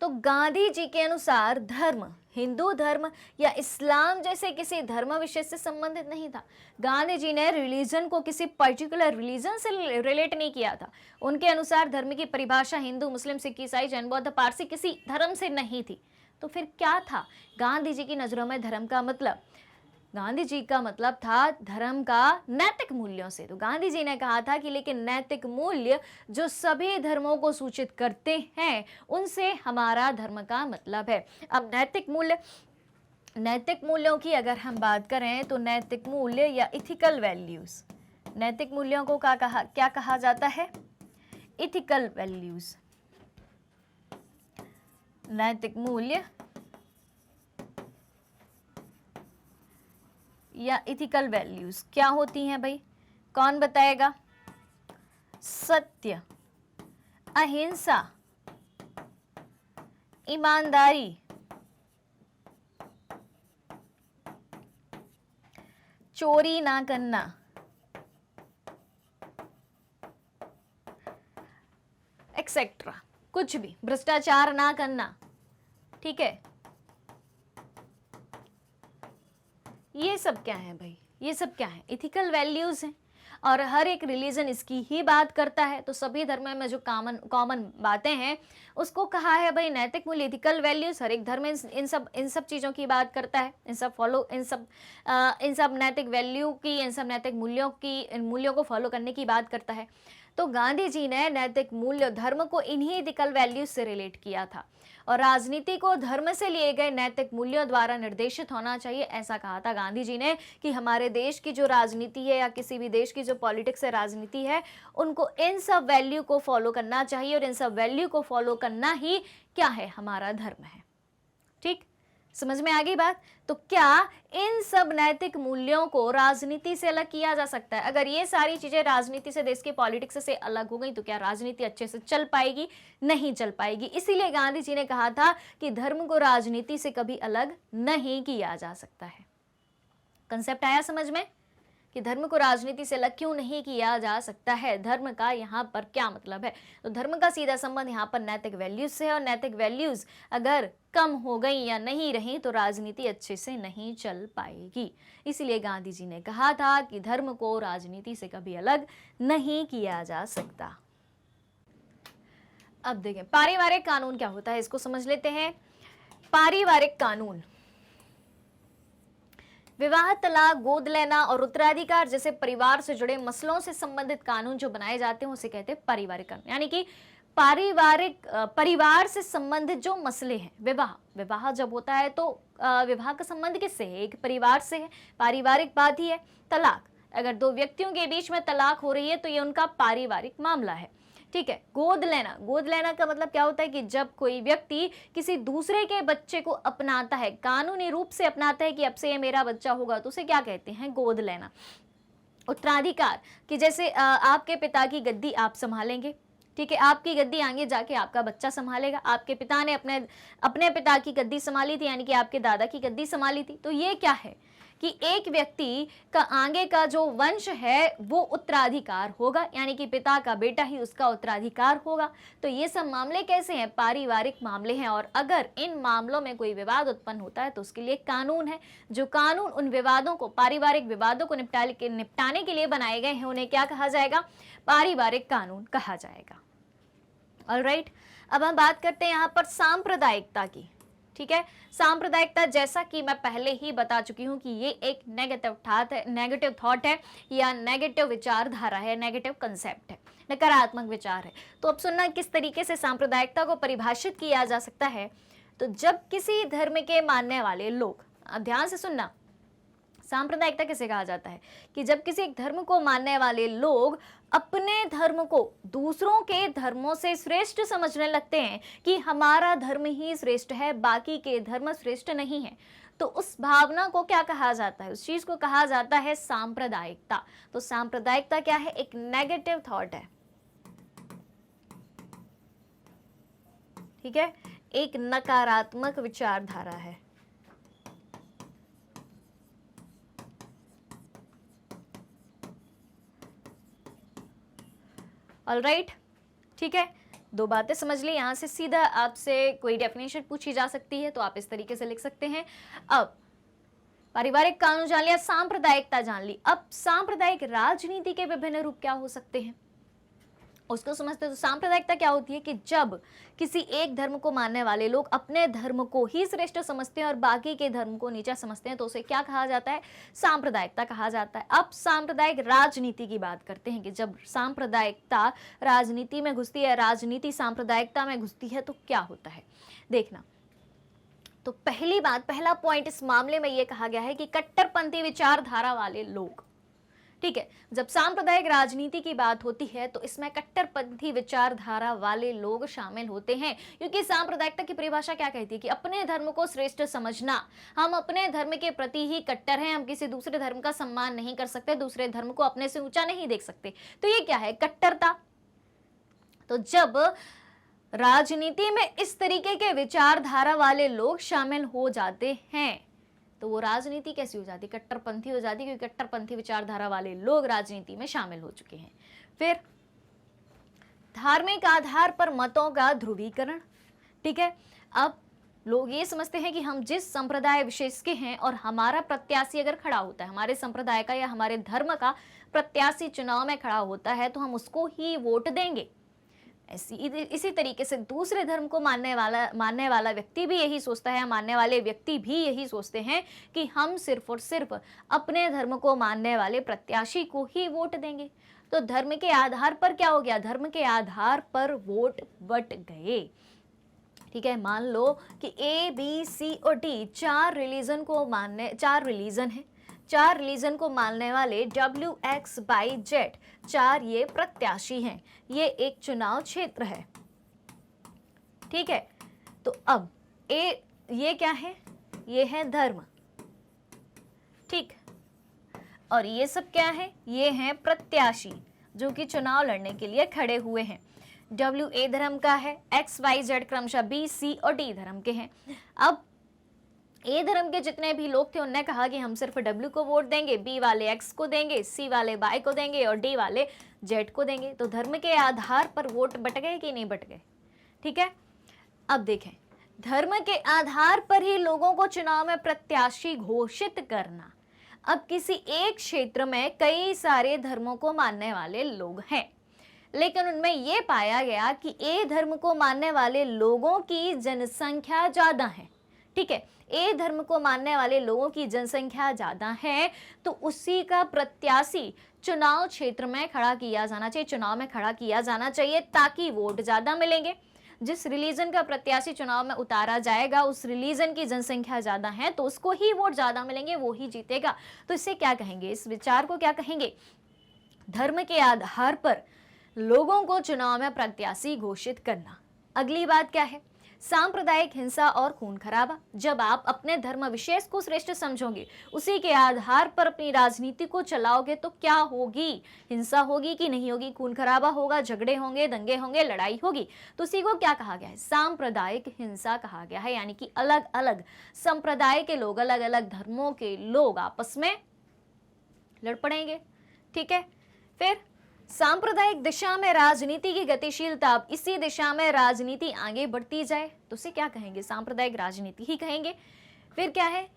Speaker 1: तो गांधी जी के अनुसार धर्म हिंदू धर्म या इस्लाम जैसे किसी धर्म विशेष से संबंधित नहीं था। गांधी जी ने रिलीजन को किसी पर्टिकुलर रिलीजन से रिलेट नहीं किया था। उनके अनुसार धर्म की परिभाषा हिंदू, मुस्लिम, सिख, ईसाई, जैन, बौद्ध, पारसी किसी धर्म से नहीं थी। तो फिर क्या था गांधी जी की नजरों में धर्म का मतलब? गांधी जी का मतलब था धर्म का नैतिक मूल्यों से। तो गांधी जी ने कहा था कि लेकिन नैतिक मूल्य जो सभी धर्मों को सूचित करते हैं, उनसे हमारा धर्म का मतलब है। अब नैतिक मूल्यों की अगर हम बात करें तो नैतिक मूल्य या इथिकल वैल्यूज, नैतिक मूल्यों को क्या कहा जाता है? Ethical values. नैतिक मूल्य या इथिकल वैल्यूज क्या होती हैं भाई? कौन बताएगा? सत्य, अहिंसा, ईमानदारी, चोरी ना करना, एक्सेट्रा, कुछ भी, भ्रष्टाचार ना करना। ठीक है, ये सब क्या है भाई? ये सब क्या है? इथिकल वैल्यूज हैं, और हर एक रिलीजन इसकी ही बात करता है। तो सभी धर्म में जो कॉमन बातें हैं उसको कहा है भाई नैतिक मूल्य, इथिकल वैल्यूज। हर एक धर्म इन सब चीज़ों की बात करता है, इन सब नैतिक वैल्यू की, इन सब नैतिक मूल्यों को फॉलो करने की बात करता है। तो गांधी जी ने नैतिक मूल्य, धर्म को इन्हीं इथिकल वैल्यूज से रिलेट किया था, और राजनीति को धर्म से लिए गए नैतिक मूल्यों द्वारा निर्देशित होना चाहिए, ऐसा कहा था गांधी जी ने कि हमारे देश की जो राजनीति है या किसी भी देश की जो पॉलिटिक्स है, राजनीति है, उनको इन सब वैल्यू को फॉलो करना चाहिए, और इन सब वैल्यू को फॉलो करना ही क्या है? हमारा धर्म है। ठीक, समझ में आ गई बात? तो क्या इन सब नैतिक मूल्यों को राजनीति से अलग किया जा सकता है? अगर ये सारी चीजें राजनीति से, देश के पॉलिटिक्स से अलग हो गई तो क्या राजनीति अच्छे से चल पाएगी? नहीं चल पाएगी। इसीलिए गांधी जी ने कहा था कि धर्म को राजनीति से कभी अलग नहीं किया जा सकता है। कंसेप्ट आया समझ में कि धर्म को राजनीति से अलग क्यों नहीं किया जा सकता है? धर्म का यहाँ पर क्या मतलब है? तो धर्म का सीधा संबंध यहाँ पर नैतिक वैल्यूज से है, और नैतिक वैल्यूज अगर कम हो गई या नहीं रही तो राजनीति अच्छे से नहीं चल पाएगी। इसीलिए गांधी जी ने कहा था कि धर्म को राजनीति से कभी अलग नहीं किया जा सकता। अब देखें पारिवारिक कानून क्या होता है, इसको समझ लेते हैं। पारिवारिक कानून विवाह, तलाक, गोद लेना और उत्तराधिकार जैसे परिवार से जुड़े मसलों से संबंधित कानून जो बनाए जाते हैं उसे कहते हैं पारिवारिक कानून। यानी कि परिवार से संबंधित जो मसले हैं, विवाह जब होता है तो विवाह का संबंध किससे है? एक परिवार से है, पारिवारिक बात ही है। तलाक, अगर दो व्यक्तियों के बीच में तलाक हो रही है तो ये उनका पारिवारिक मामला है। ठीक है। गोद लेना, गोद लेना का मतलब क्या होता है कि जब कोई व्यक्ति किसी दूसरे के बच्चे को अपनाता है, कानूनी रूप से अपनाता है कि अब से ये मेरा बच्चा होगा, तो उसे क्या कहते हैं? गोद लेना। उत्तराधिकार, कि जैसे आपके पिता की गद्दी आप संभालेंगे, ठीक है, आपकी गद्दी आगे जाके आपका बच्चा संभालेगा। आपके पिता ने अपने अपने पिता की गद्दी संभाली थी, यानी कि आपके दादा की गद्दी संभाली थी। तो ये क्या है कि एक व्यक्ति का आगे का जो वंश है वो उत्तराधिकार होगा, यानी कि पिता का बेटा ही उसका उत्तराधिकार होगा। तो ये सब मामले कैसे हैं? पारिवारिक मामले हैं, और अगर इन मामलों में कोई विवाद उत्पन्न होता है तो उसके लिए कानून है। जो कानून उन विवादों को, पारिवारिक विवादों को निपटाने के लिए बनाए गए हैं, उन्हें क्या कहा जाएगा? पारिवारिक कानून कहा जाएगा। ऑलराइट, अब हम बात करते हैं यहाँ पर सांप्रदायिकता की। ठीक है, सांप्रदायिकता जैसा कि मैं पहले ही बता चुकी हूं कि ये एक नेगेटिव थॉट है या नेगेटिव विचारधारा है, नेगेटिव कंसेप्ट है, नकारात्मक विचार है। तो अब सुनना किस तरीके से सांप्रदायिकता को परिभाषित किया जा सकता है। तो जब किसी धर्म के मानने वाले लोग, अब ध्यान से सुनना, सांप्रदायिकता किसे कहा जाता है? कि जब किसी एक धर्म को मानने वाले लोग अपने धर्म को दूसरों के धर्मों से श्रेष्ठ समझने लगते हैं कि हमारा धर्म ही श्रेष्ठ है, बाकी के धर्म श्रेष्ठ नहीं है, तो उस भावना को क्या कहा जाता है? उस चीज को कहा जाता है सांप्रदायिकता। तो सांप्रदायिकता क्या है? एक नेगेटिव थॉट है, ठीक है, एक नकारात्मक विचारधारा है। ऑलराइट, ठीक है, दो बातें समझ ली। यहां से सीधा आपसे कोई डेफिनेशन पूछी जा सकती है तो आप इस तरीके से लिख सकते हैं। अब पारिवारिक कानून जान लिया, सांप्रदायिकता जान ली। अब सांप्रदायिक राजनीति के विभिन्न रूप क्या हो सकते हैं उसको समझते हैं। तो सांप्रदायिकता क्या होती है कि जब किसी एक धर्म को मानने वाले लोग अपने धर्म को ही श्रेष्ठ समझते हैं और बाकी के धर्म को नीचा समझते हैं, तो उसे क्या कहा जाता है? सांप्रदायिकता कहा जाता है। अब सांप्रदायिक राजनीति की बात करते हैं कि जब सांप्रदायिकता राजनीति में घुसती है, राजनीति सांप्रदायिकता में घुसती है, तो क्या होता है देखना। तो पहली बात, पहला पॉइंट इस मामले में यह कहा गया है कि कट्टरपंथी विचारधारा वाले लोग, ठीक है, जब सांप्रदायिक राजनीति की बात होती है तो इसमें कट्टरपंथी विचारधारा वाले लोग शामिल होते हैं, क्योंकि सांप्रदायिकता की परिभाषा क्या कहती है कि अपने धर्म को श्रेष्ठ समझना। हम अपने धर्म के प्रति ही कट्टर हैं, हम किसी दूसरे धर्म का सम्मान नहीं कर सकते, दूसरे धर्म को अपने से ऊंचा नहीं देख सकते। तो ये क्या है? कट्टरता। तो जब राजनीति में इस तरीके के विचारधारा वाले लोग शामिल हो जाते हैं तो वो राजनीति कैसी हो जाती? कट्टरपंथी हो जाती, क्योंकि कट्टरपंथी विचारधारा वाले लोग राजनीति में शामिल हो चुके हैं। फिर धार्मिक आधार पर मतों का ध्रुवीकरण, ठीक है, अब लोग ये समझते हैं कि हम जिस संप्रदाय विशेष के हैं और हमारा प्रत्याशी अगर खड़ा होता है, हमारे संप्रदाय का या हमारे धर्म का प्रत्याशी चुनाव में खड़ा होता है, तो हम उसको ही वोट देंगे। इसी तरीके से दूसरे धर्म को मानने वाला व्यक्ति भी यही सोचता है, मानने वाले व्यक्ति भी यही सोचते हैं कि हम सिर्फ और सिर्फ अपने धर्म को मानने वाले प्रत्याशी को ही वोट देंगे। तो धर्म के आधार पर क्या हो गया? धर्म के आधार पर वोट बट गए। ठीक है, मान लो कि A, B, C और D चार रिलीजन है, चार रिलीजन को मानने वाले WXYZ चार ये प्रत्याशी हैं, ये एक चुनाव क्षेत्र है। ठीक है, तो अब ये क्या है? ये है धर्म, ठीक, और ये सब क्या है? ये हैं प्रत्याशी जो कि चुनाव लड़ने के लिए खड़े हुए हैं। WA धर्म का है, XYZ क्रमशः B, C और D धर्म के हैं। अब ए धर्म के जितने भी लोग थे उन्होंने कहा कि हम सिर्फ W को वोट देंगे, B वाले X को देंगे, C वाले Y को देंगे और D वाले Z को देंगे। तो धर्म के आधार पर वोट बट गए कि नहीं बट गए? ठीक है, अब देखें, धर्म के आधार पर ही लोगों को चुनाव में प्रत्याशी घोषित करना। अब किसी एक क्षेत्र में कई सारे धर्मों को मानने वाले लोग हैं, लेकिन उनमें यह पाया गया कि ए धर्म को मानने वाले लोगों की जनसंख्या ज्यादा है। ठीक है, ए धर्म को मानने वाले लोगों की जनसंख्या ज्यादा है, तो उसी का प्रत्याशी चुनाव क्षेत्र में खड़ा किया जाना चाहिए, चुनाव में खड़ा किया जाना चाहिए, ताकि वोट ज्यादा मिलेंगे। जिस रिलीजन का प्रत्याशी चुनाव में उतारा जाएगा उस रिलीजन की जनसंख्या ज्यादा है, तो उसको ही वोट ज्यादा मिलेंगे, वो ही जीतेगा। तो इसे क्या कहेंगे? इस विचार को क्या कहेंगे? धर्म के आधार पर लोगों को चुनाव में प्रत्याशी घोषित करना। अगली बात क्या है? सांप्रदायिक हिंसा और खून खराबा। जब आप अपने धर्म विशेष को श्रेष्ठ समझोगे, उसी के आधार पर अपनी राजनीति को चलाओगे तो क्या होगी? हिंसा होगी कि नहीं होगी? खून खराबा होगा, झगड़े होंगे, दंगे होंगे, लड़ाई होगी। तो उसी को क्या कहा गया है? सांप्रदायिक हिंसा कहा गया है, यानी कि अलग अलग संप्रदाय के लोग, अलग अलग धर्मों के लोग आपस में लड़ पड़ेंगे। ठीक है। फिर सांप्रदायिक दिशा में राजनीति की गतिशीलता, अब इसी दिशा में राजनीति आगे बढ़ती जाए तो उसे क्या कहेंगे? सांप्रदायिक राजनीति ही कहेंगे। फिर क्या है?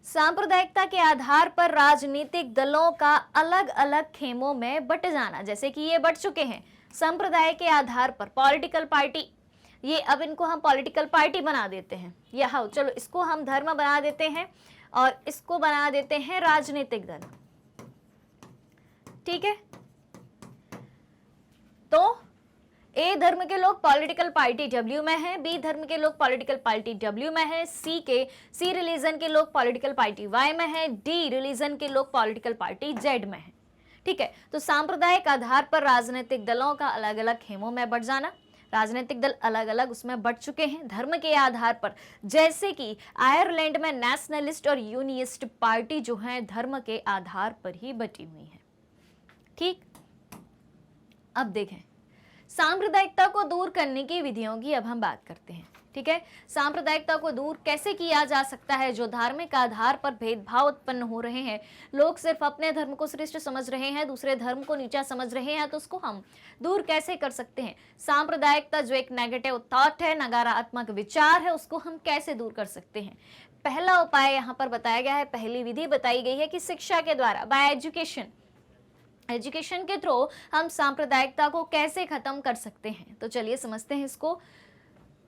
Speaker 1: सांप्रदायिकता के आधार पर राजनीतिक दलों का अलग अलग खेमों में बट जाना, जैसे कि ये बट चुके हैं संप्रदाय के आधार पर पॉलिटिकल पार्टी। ये अब इनको हम पॉलिटिकल पार्टी बना देते हैं, या हाँ चलो इसको हम धर्म बना देते हैं और इसको बना देते हैं राजनीतिक दल। ठीक है। तो ए धर्म के लोग पॉलिटिकल पार्टी डब्ल्यू में हैं, बी धर्म के लोग पॉलिटिकल पार्टी डब्ल्यू में हैं, सी रिलीजन के लोग पॉलिटिकल पार्टी वाई में हैं, डी रिलीजन के लोग पॉलिटिकल पार्टी जेड में हैं। ठीक है। तो सांप्रदायिक आधार पर राजनीतिक दलों का अलग अलग खेमों में बट जाना, राजनीतिक दल अलग अलग उसमें बट चुके हैं धर्म के आधार पर, जैसे कि आयरलैंड में नेशनलिस्ट और यूनियनिस्ट पार्टी जो है धर्म के आधार पर ही बटी हुई है। ठीक। अब देखें सांप्रदायिकता को दूर करने की विधियों की अब हम बात करते हैं। ठीक है। सांप्रदायिकता को दूर कैसे किया जा सकता है? जो धार्मिक आधार पर भेदभाव उत्पन्न हो रहे हैं, लोग सिर्फ अपने धर्म को श्रेष्ठ समझ रहे हैं, दूसरे धर्म को नीचा समझ रहे हैं, तो उसको हम दूर कैसे कर सकते हैं? सांप्रदायिकता जो एक नेगेटिव थॉट है, नकारात्मक विचार है, उसको हम कैसे दूर कर सकते हैं? पहला उपाय यहाँ पर बताया गया है, पहली विधि बताई गई है कि शिक्षा के द्वारा, बाय एजुकेशन के थ्रू हम सांप्रदायिकता को कैसे खत्म कर सकते हैं। तो चलिए समझते हैं इसको।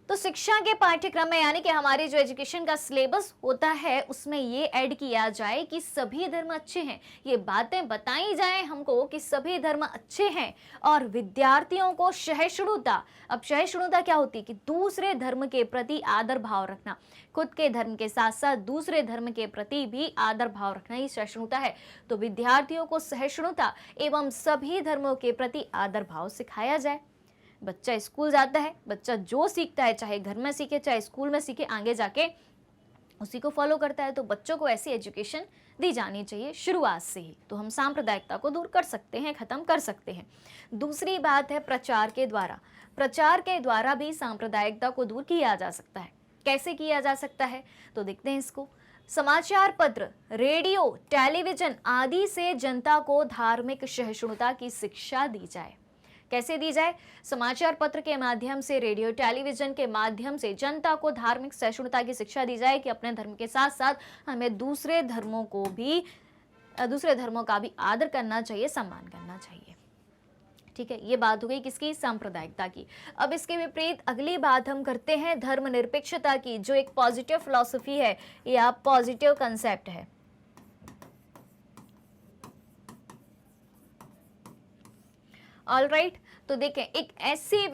Speaker 1: तो शिक्षा के पाठ्यक्रम में, यानी कि हमारे जो एजुकेशन का सिलेबस होता है, उसमें ये ऐड किया जाए कि सभी धर्म अच्छे हैं, ये बातें बताई जाए हमको कि सभी धर्म अच्छे हैं, और विद्यार्थियों को सहिष्णुता, अब सहिष्णुता क्या होती है कि दूसरे धर्म के प्रति आदर भाव रखना, खुद के धर्म के साथ साथ दूसरे धर्म के प्रति भी आदर भाव रखना ही सहिष्णुता है। तो विद्यार्थियों को सहिष्णुता एवं सभी धर्मों के प्रति आदर भाव सिखाया जाए। बच्चा स्कूल जाता है, बच्चा जो सीखता है, चाहे घर में सीखे चाहे स्कूल में सीखे, आगे जाके उसी को फॉलो करता है। तो बच्चों को ऐसी एजुकेशन दी जानी चाहिए शुरुआत से ही। तो हम सांप्रदायिकता को दूर कर सकते हैं, खत्म कर सकते हैं। दूसरी बात है प्रचार के द्वारा। प्रचार के द्वारा भी सांप्रदायिकता को दूर किया जा सकता है। कैसे किया जा सकता है? तो देखते हैं इसको। समाचार पत्र, रेडियो, टेलीविजन आदि से जनता को धार्मिक सहिष्णुता की शिक्षा दी जाए। कैसे दी जाए? समाचार पत्र के माध्यम से, रेडियो टेलीविजन के माध्यम से जनता को धार्मिक सहिष्णुता की शिक्षा दी जाए कि अपने धर्म के साथ साथ हमें दूसरे धर्मों का भी आदर करना चाहिए, सम्मान करना चाहिए। ठीक है। ये बात हो गई किसकी? सांप्रदायिकता की। अब इसके विपरीत अगली बात हम करते हैं धर्मनिरपेक्षता की, जो एक पॉजिटिव फिलॉसफी है या पॉजिटिव कंसेप्ट है। All right. तो देखें, एक ऐसी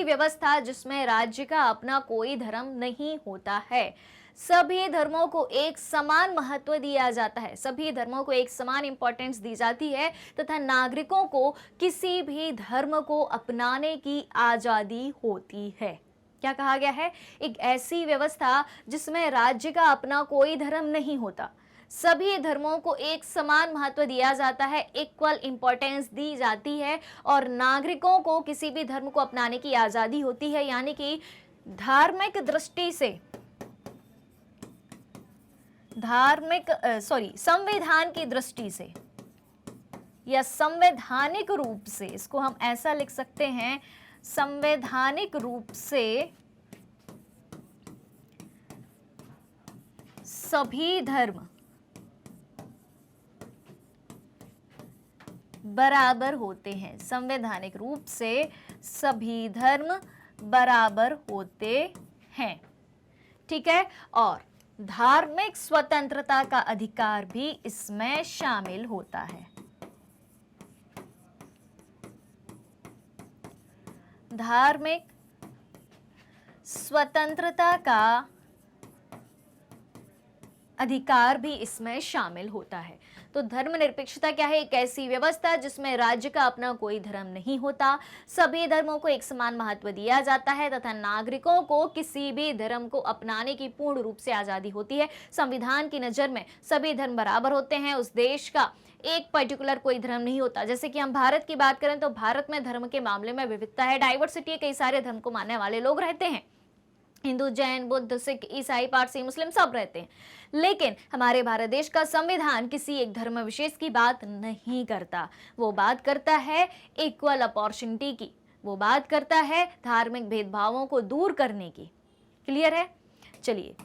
Speaker 1: व्यवस्था जिसमें राज्य का अपना कोई धर्म नहीं होता है, सभी धर्मों को एक समान महत्व दिया जाता है, सभी धर्मों को एक समान इंपॉर्टेंस दी जाती है, तथा नागरिकों को किसी भी धर्म को अपनाने की आजादी होती है। क्या कहा गया है? एक ऐसी व्यवस्था जिसमें राज्य का अपना कोई धर्म नहीं होता, सभी धर्मों को एक समान महत्व दिया जाता है, इक्वल इंपॉर्टेंस दी जाती है, और नागरिकों को किसी भी धर्म को अपनाने की आजादी होती है। यानी कि धार्मिक दृष्टि से, संविधान की दृष्टि से या संवैधानिक रूप से, इसको हम ऐसा लिख सकते हैं, संवैधानिक रूप से सभी धर्म बराबर होते हैं। संवैधानिक रूप से सभी धर्म बराबर होते हैं। ठीक है। और धार्मिक स्वतंत्रता का अधिकार भी इसमें शामिल होता है। धार्मिक स्वतंत्रता का अधिकार भी इसमें शामिल होता है। तो धर्मनिरपेक्षता क्या है? एक ऐसी व्यवस्था जिसमें राज्य का अपना कोई धर्म नहीं होता, सभी धर्मों को एक समान महत्व दिया जाता है तथा नागरिकों को किसी भी धर्म को अपनाने की पूर्ण रूप से आजादी होती है। संविधान की नजर में सभी धर्म बराबर होते हैं, उस देश का एक पर्टिकुलर कोई धर्म नहीं होता। जैसे कि हम भारत की बात करें तो भारत में धर्म के मामले में विविधता है, डाइवर्सिटी है, कई सारे धर्म को मानने वाले लोग रहते हैं, हिंदू, जैन, बुद्ध, सिख, ईसाई, पारसी, मुस्लिम सब रहते हैं। लेकिन हमारे भारत देश का संविधान किसी एक धर्म विशेष की बात नहीं करता, वो बात करता है इक्वल अपॉर्चुनिटी की, वो बात करता है धार्मिक भेदभावों को दूर करने की। क्लियर है? चलिए,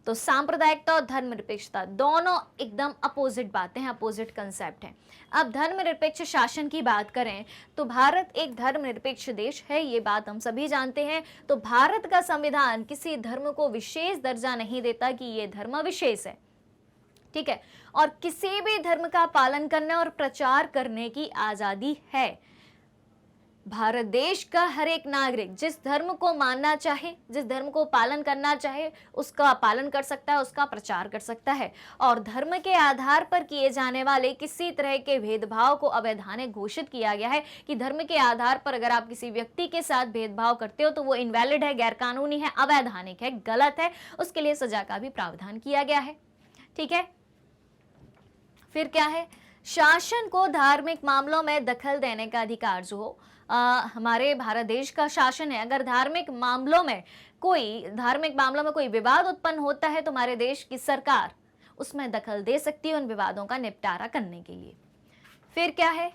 Speaker 1: तो सांप्रदायिकता और धर्मनिरपेक्षता दोनों एकदम अपोजिट बातें हैं, अपोजिट कंसेप्ट हैं। अब धर्मनिरपेक्ष शासन की बात करें तो भारत एक धर्मनिरपेक्ष देश है, ये बात हम सभी जानते हैं। तो भारत का संविधान किसी धर्म को विशेष दर्जा नहीं देता कि ये धर्म विशेष है, ठीक है, और किसी भी धर्म का पालन करने और प्रचार करने की आजादी है। भारत देश का हर एक नागरिक जिस धर्म को मानना चाहे, जिस धर्म को पालन करना चाहे, उसका पालन कर सकता है, उसका प्रचार कर सकता है। और धर्म के आधार पर किए जाने वाले किसी तरह के भेदभाव को अवैधानिक घोषित किया गया है कि धर्म के आधार पर अगर आप किसी व्यक्ति के साथ भेदभाव करते हो तो वो इनवैलिड है, गैरकानूनी है, अवैधानिक है, गलत है, उसके लिए सजा का भी प्रावधान किया गया है। ठीक है, फिर क्या है? शासन को धार्मिक मामलों में दखल देने का अधिकार जो हो, हमारे भारत देश का शासन है, अगर धार्मिक मामलों में कोई विवाद उत्पन्न होता है तो हमारे देश की सरकार उसमें दखल दे सकती है उन विवादों का निपटारा करने के लिए। फिर क्या है?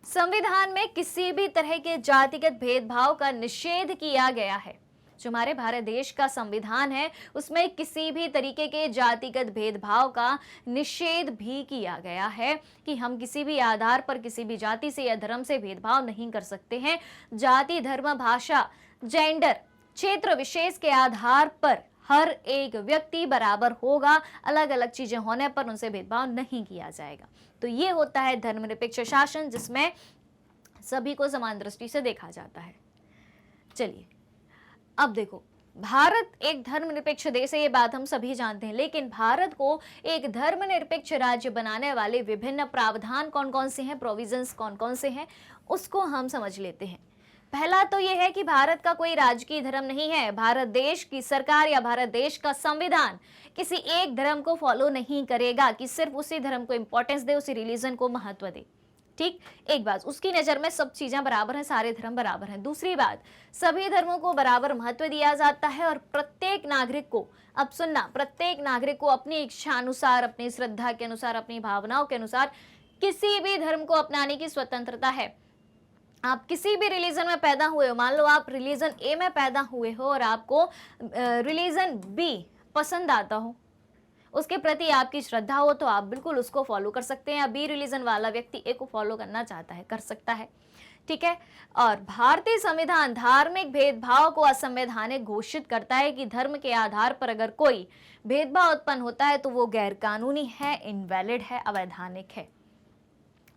Speaker 1: संविधान में किसी भी तरह के जातिगत भेदभाव का निषेध किया गया है। जो हमारे भारत देश का संविधान है उसमें किसी भी तरीके के जातिगत भेदभाव का निषेध भी किया गया है कि हम किसी भी आधार पर किसी भी जाति से या धर्म से भेदभाव नहीं कर सकते हैं। जाति, धर्म, भाषा, जेंडर, क्षेत्र विशेष के आधार पर हर एक व्यक्ति बराबर होगा, अलग अलग चीजें होने पर उनसे भेदभाव नहीं किया जाएगा। तो ये होता है धर्मनिरपेक्ष शासन, जिसमें सभी को समान दृष्टि से देखा जाता है। चलिए, अब देखो, भारत एक धर्मनिरपेक्ष देश है, ये बात हम सभी जानते हैं, लेकिन भारत को एक धर्मनिरपेक्ष राज्य बनाने वाले विभिन्न प्रावधान कौन कौन से हैं, प्रोविजंस कौन कौन से हैं, उसको हम समझ लेते हैं। पहला तो ये है कि भारत का कोई राजकीय धर्म नहीं है। भारत देश की सरकार या भारत देश का संविधान किसी एक धर्म को फॉलो नहीं करेगा कि सिर्फ उसी धर्म को इंपॉर्टेंस दे, उसी रिलीजन को महत्व दे। ठीक, एक बात, उसकी नजर में सब चीजें बराबर हैं, सारे धर्म बराबर हैं। दूसरी बात, सभी धर्मों को बराबर महत्व दिया जाता है और प्रत्येक नागरिक को, अब सुनना, प्रत्येक नागरिक को अपनी इच्छा अनुसार, अपनी श्रद्धा के अनुसार, अपनी भावनाओं के अनुसार किसी भी धर्म को अपनाने की स्वतंत्रता है। आप किसी भी रिलीजन में पैदा हुए हो, मान लो आप रिलीजन ए में पैदा हुए हो और आपको रिलीजन बी पसंद आता हो, उसके प्रति आपकी श्रद्धा हो, तो आप बिल्कुल उसको फॉलो कर सकते हैं। या बी रिलीजन वाला व्यक्ति ए को फॉलो करना चाहता है, कर सकता है। ठीक है, और भारतीय संविधान धार्मिक भेदभाव को असंवैधानिक घोषित करता है कि धर्म के आधार पर अगर कोई भेदभाव उत्पन्न होता है तो वो गैर कानूनी है, इनवैलिड है, अवैधानिक है,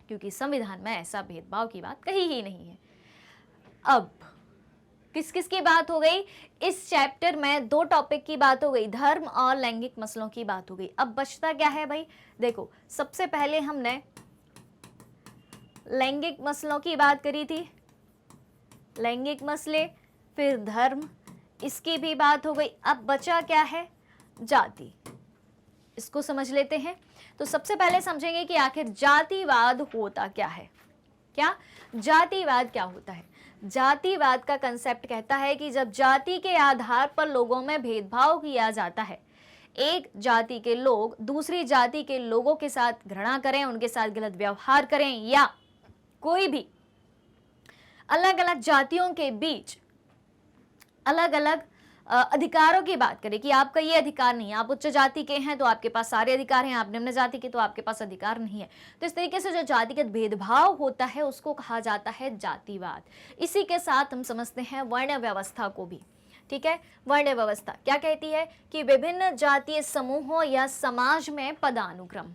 Speaker 1: क्योंकि संविधान में ऐसा भेदभाव की बात कही ही नहीं है। अब किस किस की बात हो गई? इस चैप्टर में दो टॉपिक की बात हो गई, धर्म और लैंगिक मसलों की बात हो गई। अब बचता क्या है भाई? देखो, सबसे पहले हमने लैंगिक मसलों की बात करी थी, लैंगिक मसले, फिर धर्म, इसकी भी बात हो गई। अब बचा क्या है? जाति। इसको समझ लेते हैं। तो सबसे पहले समझेंगे कि आखिर जातिवाद होता क्या है। क्या जातिवाद क्या होता है? जातिवाद का कंसेप्ट कहता है कि जब जाति के आधार पर लोगों में भेदभाव किया जाता है, एक जाति के लोग दूसरी जाति के लोगों के साथ घृणा करें, उनके साथ गलत व्यवहार करें, या कोई भी अलग अलग जातियों के बीच अलग अलग अधिकारों की बात करें कि आपका ये अधिकार नहीं है, आप उच्च जाति के हैं तो आपके पास सारे अधिकार हैं, आप निम्न जाति के तो आपके पास अधिकार नहीं है। तो इस तरीके से जो जातिगत भेदभाव होता है उसको कहा जाता है जातिवाद। इसी के साथ हम समझते हैं वर्ण व्यवस्था को भी। ठीक है, वर्ण व्यवस्था क्या कहती है कि विभिन्न जातीय समूहों या समाज में पदानुक्रम,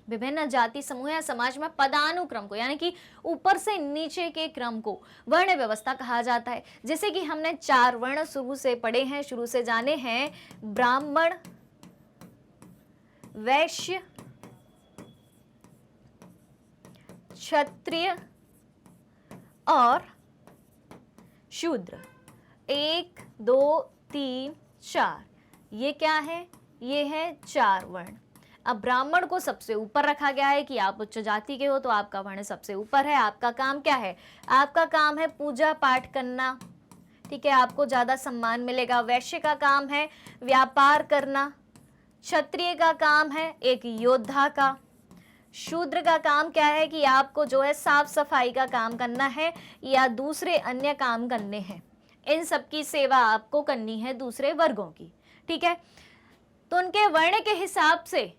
Speaker 1: विभिन्न जाति समूह या समाज में पदानुक्रम को, यानी कि ऊपर से नीचे के क्रम को वर्ण व्यवस्था कहा जाता है। जैसे कि हमने 4 वर्ण शुरू से पढ़े हैं, शुरू से जाने हैं, ब्राह्मण, वैश्य, क्षत्रिय और शूद्र। 1 2 3 4, ये क्या है? ये है 4 वर्ण। अब ब्राह्मण को सबसे ऊपर रखा गया है कि आप उच्च जाति के हो तो आपका वर्ण सबसे ऊपर है। आपका काम क्या है? आपका काम है पूजा पाठ करना, ठीक है, आपको ज्यादा सम्मान मिलेगा। वैश्य का काम है व्यापार करना, क्षत्रिय का काम है एक योद्धा का, शूद्र का काम क्या है कि आपको जो है साफ सफाई का काम करना है या दूसरे अन्य काम करने हैं। इन सब की सेवा आपको करनी है दूसरे वर्गों की, ठीक है। तो उनके वर्ण के हिसाब से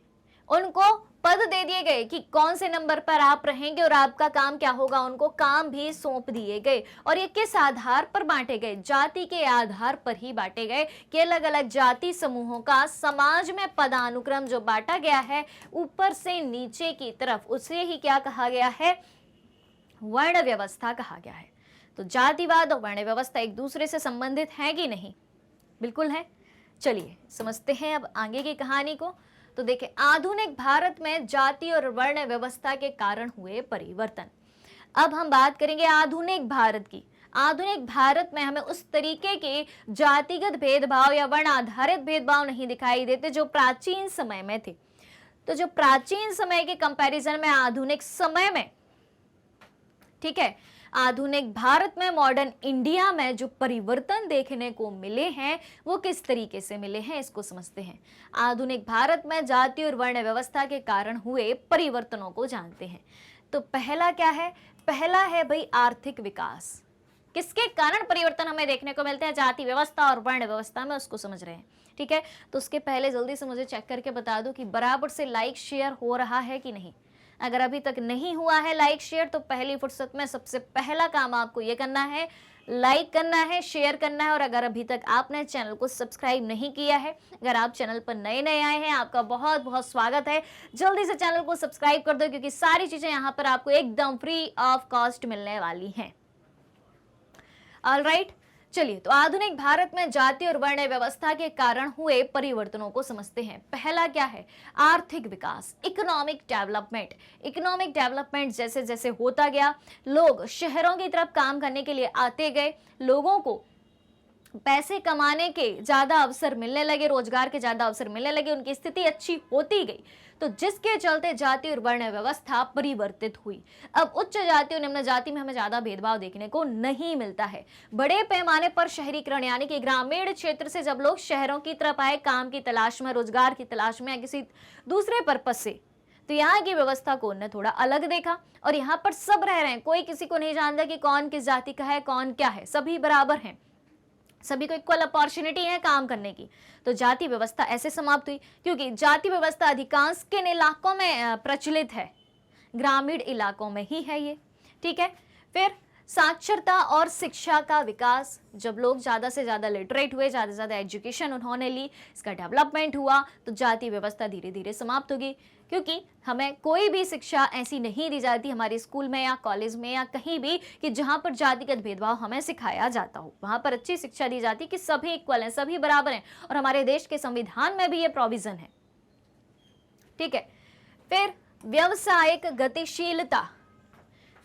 Speaker 1: उनको पद दे दिए गए कि कौन से नंबर पर आप रहेंगे और आपका काम क्या होगा। उनको काम भी सौंप दिए गए और ये किस आधार पर बांटे गए? जाति के आधार पर ही बांटे गए कि अलग अलग जाति समूहों का समाज में पदानुक्रम जो बांटा गया है ऊपर से नीचे की तरफ, उसे ही क्या कहा गया है? वर्ण व्यवस्था कहा गया है। तो जातिवाद और वर्ण व्यवस्था एक दूसरे से संबंधित है कि नहीं? बिल्कुल है। चलिए समझते हैं अब आगे की कहानी को। तो देखिए, आधुनिक भारत में जाति और वर्ण व्यवस्था के कारण हुए परिवर्तन। अब हम बात करेंगे आधुनिक भारत की। आधुनिक भारत में हमें उस तरीके के जातिगत भेदभाव या वर्ण आधारित भेदभाव नहीं दिखाई देते जो प्राचीन समय में थे। तो जो प्राचीन समय के कंपैरिजन में आधुनिक समय में, ठीक है, आधुनिक भारत में, मॉडर्न इंडिया में जो परिवर्तन देखने को मिले हैं वो किस तरीके से मिले हैं इसको समझते हैं। आधुनिक भारत में जाति और वर्ण व्यवस्था के कारण हुए परिवर्तनों को जानते हैं। तो पहला क्या है? पहला है भाई आर्थिक विकास। किसके कारण परिवर्तन हमें देखने को मिलते हैं? जाति व्यवस्था और वर्ण व्यवस्था में, उसको समझ रहे हैं, ठीक है। तो उसके पहले जल्दी से मुझे चेक करके बता दो कि बराबर से लाइक शेयर हो रहा है कि नहीं। अगर अभी तक नहीं हुआ है लाइक शेयर तो पहली फुर्सत में सबसे पहला काम आपको ये करना है, लाइक करना है, शेयर करना है। और अगर अभी तक आपने चैनल को सब्सक्राइब नहीं किया है, अगर आप चैनल पर नए नए आए हैं, आपका बहुत बहुत स्वागत है। जल्दी से चैनल को सब्सक्राइब कर दो क्योंकि सारी चीजें यहाँ पर आपको एकदम फ्री ऑफ कॉस्ट मिलने वाली हैं। ऑलराइट, चलिए, तो आधुनिक भारत में जाति और वर्ण व्यवस्था के कारण हुए परिवर्तनों को समझते हैं। पहला क्या है? आर्थिक विकास, इकोनॉमिक डेवलपमेंट। इकोनॉमिक डेवलपमेंट जैसे जैसे होता गया, लोग शहरों की तरफ काम करने के लिए आते गए, लोगों को पैसे कमाने के ज्यादा अवसर मिलने लगे, रोजगार के ज्यादा अवसर मिलने लगे, उनकी स्थिति अच्छी होती गई। तो जिसके चलते जाति और वर्ण व्यवस्था परिवर्तित हुई। अब उच्च जाति और निम्न जाति में हमें ज्यादा भेदभाव देखने को नहीं मिलता है। बड़े पैमाने पर शहरीकरण यानी कि ग्रामीण क्षेत्र से जब लोग शहरों की तरफ आए काम की तलाश में, रोजगार की तलाश में या किसी दूसरे पर्पज से, तो यहाँ की व्यवस्था को उन्होंने थोड़ा अलग देखा और यहाँ पर सब रह रहे हैं, कोई किसी को नहीं जानता कि कौन किस जाति का है, कौन क्या है, सभी बराबर हैं, सभी को इक्वल अपॉर्चुनिटी है काम करने की। तो जाति व्यवस्था ऐसे समाप्त हुई क्योंकि जाति व्यवस्था अधिकांश किन इलाकों में प्रचलित है? ग्रामीण इलाकों में ही है ये, ठीक है। फिर साक्षरता और शिक्षा का विकास, जब लोग ज्यादा से ज्यादा लिटरेट हुए, ज्यादा से ज्यादा एजुकेशन उन्होंने ली, इसका डेवलपमेंट हुआ, तो जाति व्यवस्था धीरे धीरे समाप्त होगी। क्योंकि हमें कोई भी शिक्षा ऐसी नहीं दी जाती हमारे स्कूल में या कॉलेज में या कहीं भी कि जहां पर जातिगत भेदभाव हमें सिखाया जाता हो। वहां पर अच्छी शिक्षा दी जाती कि सभी इक्वल हैं, सभी बराबर हैं, और हमारे देश के संविधान में भी ये प्रोविजन है, ठीक है। फिर व्यवसायिक गतिशीलता।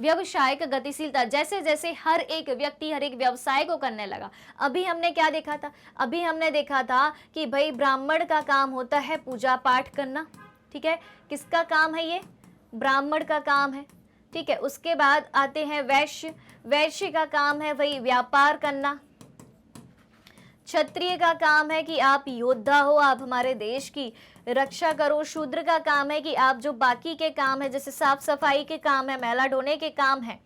Speaker 1: व्यवसायिक गतिशीलता, जैसे जैसे हर एक व्यक्ति हर एक व्यवसाय को करने लगा। अभी हमने क्या देखा था? अभी हमने देखा था कि भाई ब्राह्मण का काम होता है पूजा पाठ करना, ठीक है। किसका काम है ये? ब्राह्मण का काम है, ठीक है। उसके बाद आते हैं वैश्य। वैश्य का काम है वही व्यापार करना। क्षत्रिय का काम है कि आप योद्धा हो, आप हमारे देश की रक्षा करो। शूद्र का काम है कि आप जो बाकी के काम है, जैसे साफ सफाई के काम है, मैला ढोने के काम है,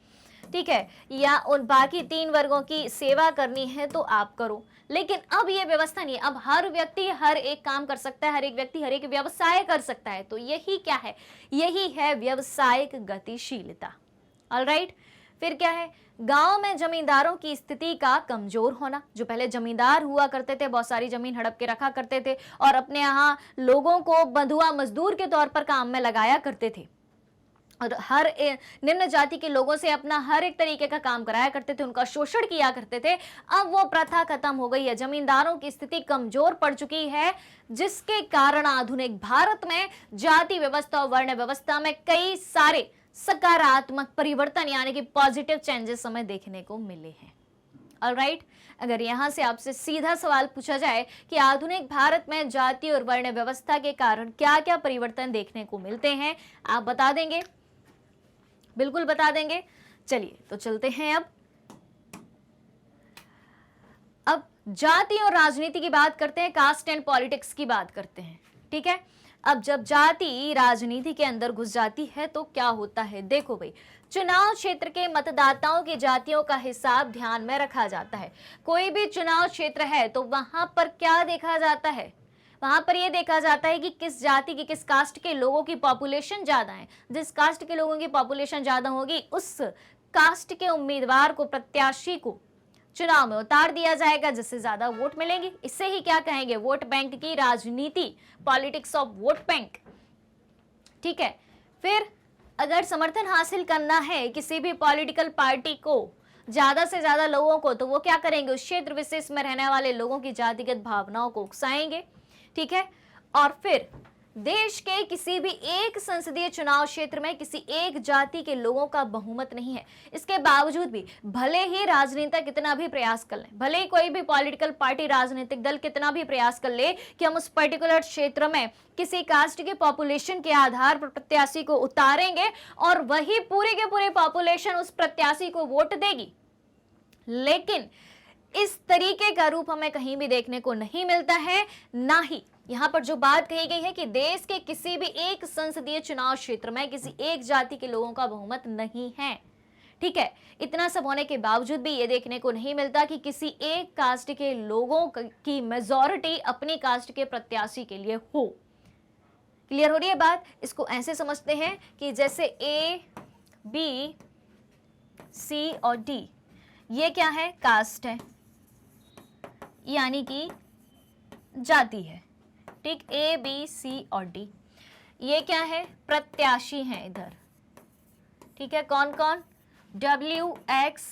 Speaker 1: ठीक है, या उन बाकी 3 वर्गों की सेवा करनी है तो आप करो। लेकिन अब ये व्यवस्था नहीं है, अब हर व्यक्ति हर एक काम कर सकता है, हर एक व्यक्ति हर एक व्यवसाय कर सकता है। तो यही क्या है? यही है व्यवसायिक गतिशीलता। ऑलराइट, फिर क्या है? गांव में जमींदारों की स्थिति का कमजोर होना। जो पहले जमींदार हुआ करते थे, बहुत सारी जमीन हड़प के रखा करते थे और अपने यहाँ लोगों को बंधुआ मजदूर के तौर पर काम में लगाया करते थे, और हर निम्न जाति के लोगों से अपना हर एक तरीके का काम कराया करते थे, उनका शोषण किया करते थे। अब वो प्रथा खत्म हो गई है, जमींदारों की स्थिति कमजोर पड़ चुकी है, जिसके कारण आधुनिक भारत में जाति व्यवस्था और वर्ण व्यवस्था में कई सारे सकारात्मक परिवर्तन यानी कि पॉजिटिव चेंजेस हमें देखने को मिले हैं। ऑलराइट, अगर यहां से आपसे सीधा सवाल पूछा जाए कि आधुनिक भारत में जाति और वर्ण व्यवस्था के कारण क्या क्या परिवर्तन देखने को मिलते हैं, आप बता देंगे? बिल्कुल बता देंगे। चलिए तो चलते हैं। अब जाति और राजनीति की बात करते हैं, कास्ट एंड पॉलिटिक्स की बात करते हैं। ठीक है, अब जब जाति राजनीति के अंदर घुस जाती है तो क्या होता है? देखो भाई, चुनाव क्षेत्र के मतदाताओं की जातियों का हिसाब ध्यान में रखा जाता है। कोई भी चुनाव क्षेत्र है तो वहां पर क्या देखा जाता है? वहां पर यह देखा जाता है कि किस जाति की, किस कास्ट के लोगों की पॉपुलेशन ज्यादा है। जिस कास्ट के लोगों की पॉपुलेशन ज्यादा होगी उस कास्ट के उम्मीदवार को, प्रत्याशी को चुनाव में उतार दिया जाएगा, जिससे ज्यादा वोट मिलेंगे। इससे ही क्या कहेंगे? वोट बैंक की राजनीति, पॉलिटिक्स ऑफ वोट बैंक। ठीक है, फिर अगर समर्थन हासिल करना है किसी भी पॉलिटिकल पार्टी को, ज्यादा से ज्यादा लोगों को, तो वो क्या करेंगे? उस क्षेत्र विशेष में रहने वाले लोगों की जातिगत भावनाओं को उकसाएंगे। ठीक है, और फिर देश के किसी भी एक संसदीय चुनाव क्षेत्र में किसी एक जाति के लोगों का बहुमत नहीं है। इसके बावजूद भी भले ही राजनेता कितना भी प्रयास कर लें, भले ही कोई भी पॉलिटिकल पार्टी, राजनीतिक दल कितना भी प्रयास कर ले कि हम उस पर्टिकुलर क्षेत्र में किसी कास्ट के पॉपुलेशन के आधार पर प्रत्याशी को उतारेंगे और वही पूरी के पूरी पॉपुलेशन उस प्रत्याशी को वोट देगी, लेकिन इस तरीके का रूप हमें कहीं भी देखने को नहीं मिलता है। ना ही यहां पर जो बात कही गई है कि देश के किसी भी एक संसदीय चुनाव क्षेत्र में किसी एक जाति के लोगों का बहुमत नहीं है। ठीक है, इतना सब होने के बावजूद भी ये देखने को नहीं मिलता कि किसी एक कास्ट के लोगों की मेजॉरिटी अपनी कास्ट के प्रत्याशी के लिए हो। क्लियर हो रही है बात? इसको ऐसे समझते हैं कि जैसे ए, बी, सी और डी, ये क्या है? कास्ट है, यानी कि जाति है। ठीक, ए, बी, सी और डी, ये क्या है? प्रत्याशी हैं इधर। ठीक है, कौन कौन? W, X,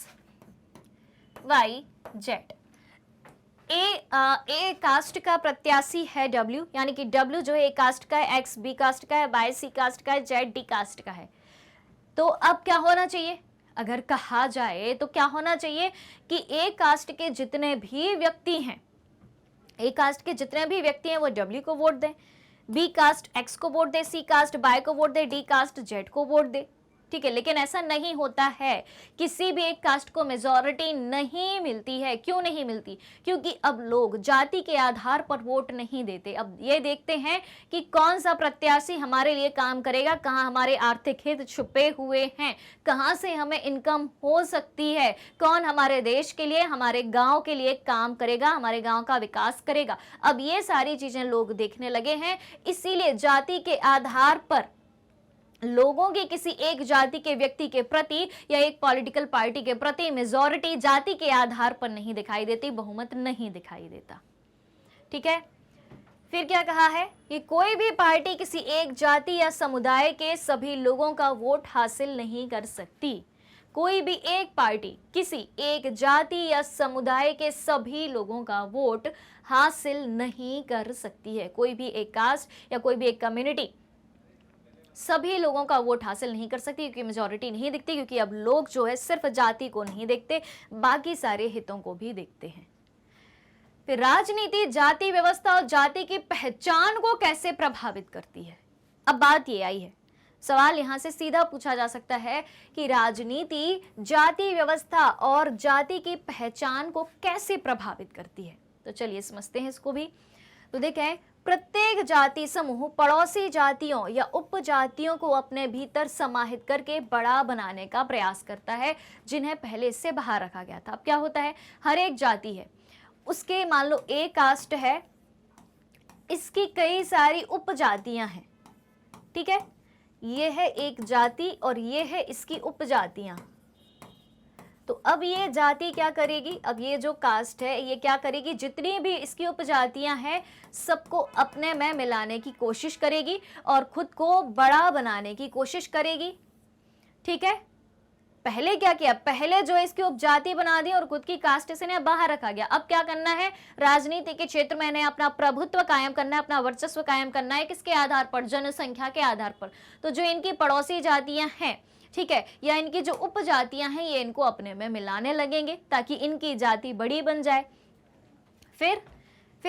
Speaker 1: Y, Z। ए कास्ट का प्रत्याशी है W, यानी कि W जो है ए कास्ट का है, X B कास्ट का है, Y C कास्ट का है, Z D कास्ट का है। तो अब क्या होना चाहिए? अगर कहा जाए तो क्या होना चाहिए कि ए कास्ट के जितने भी व्यक्ति हैं, ए कास्ट के जितने भी व्यक्ति हैं वो W को वोट दें, बी कास्ट X को वोट दे, सी कास्ट Y को वोट दे, डी कास्ट Z को वोट दे। ठीक है, लेकिन ऐसा नहीं होता है, किसी भी एक कास्ट को मेजॉरिटी नहीं मिलती है। क्यों नहीं मिलती? क्योंकि अब लोग जाति के आधार पर वोट नहीं देते। अब ये देखते हैं कि कौन सा प्रत्याशी हमारे लिए काम करेगा, कहाँ हमारे आर्थिक हित छुपे हुए हैं, कहाँ से हमें इनकम हो सकती है, कौन हमारे देश के लिए, हमारे गांव के लिए काम करेगा, हमारे गांव का विकास करेगा। अब ये सारी चीजें लोग देखने लगे हैं, इसीलिए जाति के आधार पर लोगों की किसी एक जाति के व्यक्ति के प्रति या एक पॉलिटिकल पार्टी के प्रति मेजॉरिटी जाति के आधार पर नहीं दिखाई देती, बहुमत नहीं दिखाई देता। ठीक है, फिर क्या कहा है कि कोई भी पार्टी किसी एक जाति या समुदाय के सभी लोगों का वोट हासिल नहीं कर सकती। कोई भी एक पार्टी किसी एक जाति या समुदाय के सभी लोगों का वोट हासिल नहीं कर सकती है। कोई भी एक कास्ट या कोई भी एक कम्युनिटी सभी लोगों का वोट हासिल नहीं कर सकती, क्योंकि मेजॉरिटी नहीं दिखती। क्योंकि अब लोग जो है सिर्फ जाति को नहीं देखते, बाकी सारे हितों को भी देखते हैं। फिर राजनीति जाति व्यवस्था और जाति की पहचान को कैसे प्रभावित करती है? अब बात ये आई है, सवाल यहां से सीधा पूछा जा सकता है कि राजनीति जाति व्यवस्था और जाति की पहचान को कैसे प्रभावित करती है। तो चलिए समझते हैं इसको भी। तो देखें, प्रत्येक जाति समूह पड़ोसी जातियों या उपजातियों को अपने भीतर समाहित करके बड़ा बनाने का प्रयास करता है, जिन्हें पहले इससे बाहर रखा गया था। अब क्या होता है, हर एक जाति है, उसके मान लो ए कास्ट है, इसकी कई सारी उपजातियां हैं। ठीक है, ये है एक जाति और ये है इसकी उपजातियां। तो अब ये जाति क्या करेगी, अब ये जो कास्ट है ये क्या करेगी, जितनी भी इसकी उपजातियां हैं सबको अपने में मिलाने की कोशिश करेगी और खुद को बड़ा बनाने की कोशिश करेगी। ठीक है, पहले क्या किया, पहले जो इसकी उपजाति बना दी और खुद की कास्ट से इन्हें बाहर रखा गया। अब क्या करना है, राजनीति के क्षेत्र में इन्हें अपना प्रभुत्व कायम करना है, अपना वर्चस्व कायम करना है। किसके आधार पर, जनसंख्या के आधार पर। तो जो इनकी पड़ोसी जातियां हैं, ठीक है, या इनकी जो उपजातियां हैं, ये इनको अपने में मिलाने लगेंगे ताकि इनकी जाति बड़ी बन जाए। फिर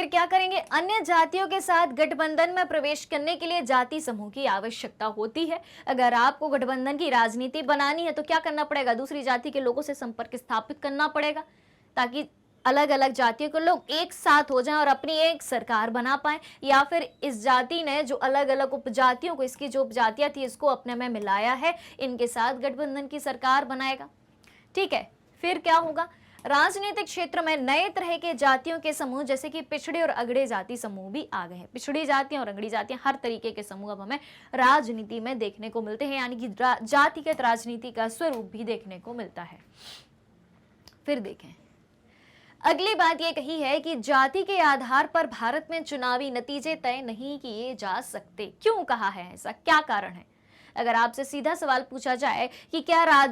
Speaker 1: क्या करेंगे, अन्य जातियों के साथ गठबंधन में प्रवेश करने के लिए जाति समूह की आवश्यकता होती है। अगर आपको गठबंधन की राजनीति बनानी है तो क्या करना पड़ेगा, दूसरी जाति के लोगों से संपर्क स्थापित करना पड़ेगा ताकि अलग अलग जातियों के लोग एक साथ हो जाएं और अपनी एक सरकार बना पाए। या फिर इस जाति ने जो अलग अलग उपजातियों को, इसकी जो उपजातियां थी, इसको अपने में मिलाया है, इनके साथ गठबंधन की सरकार बनाएगा। ठीक है, फिर क्या होगा, राजनीतिक क्षेत्र में नए तरह के जातियों के समूह जैसे कि पिछड़े और अगड़े जाति समूह भी आ गए हैं। पिछड़ी जातियां और अगड़ी जातियां, हर तरीके के समूह अब हमें राजनीति में देखने को मिलते हैं, यानी कि जातिगत राजनीति का स्वरूप भी देखने को मिलता है। फिर देखें, अगली बात यह कही है कि जाति के आधार पर भारत में चुनावी नतीजे तय नहीं किए जा सकते। क्यों कहा है ऐसा, क्या कारण है? अगर आपसे सीधा सवाल पूछा जाए कि क्या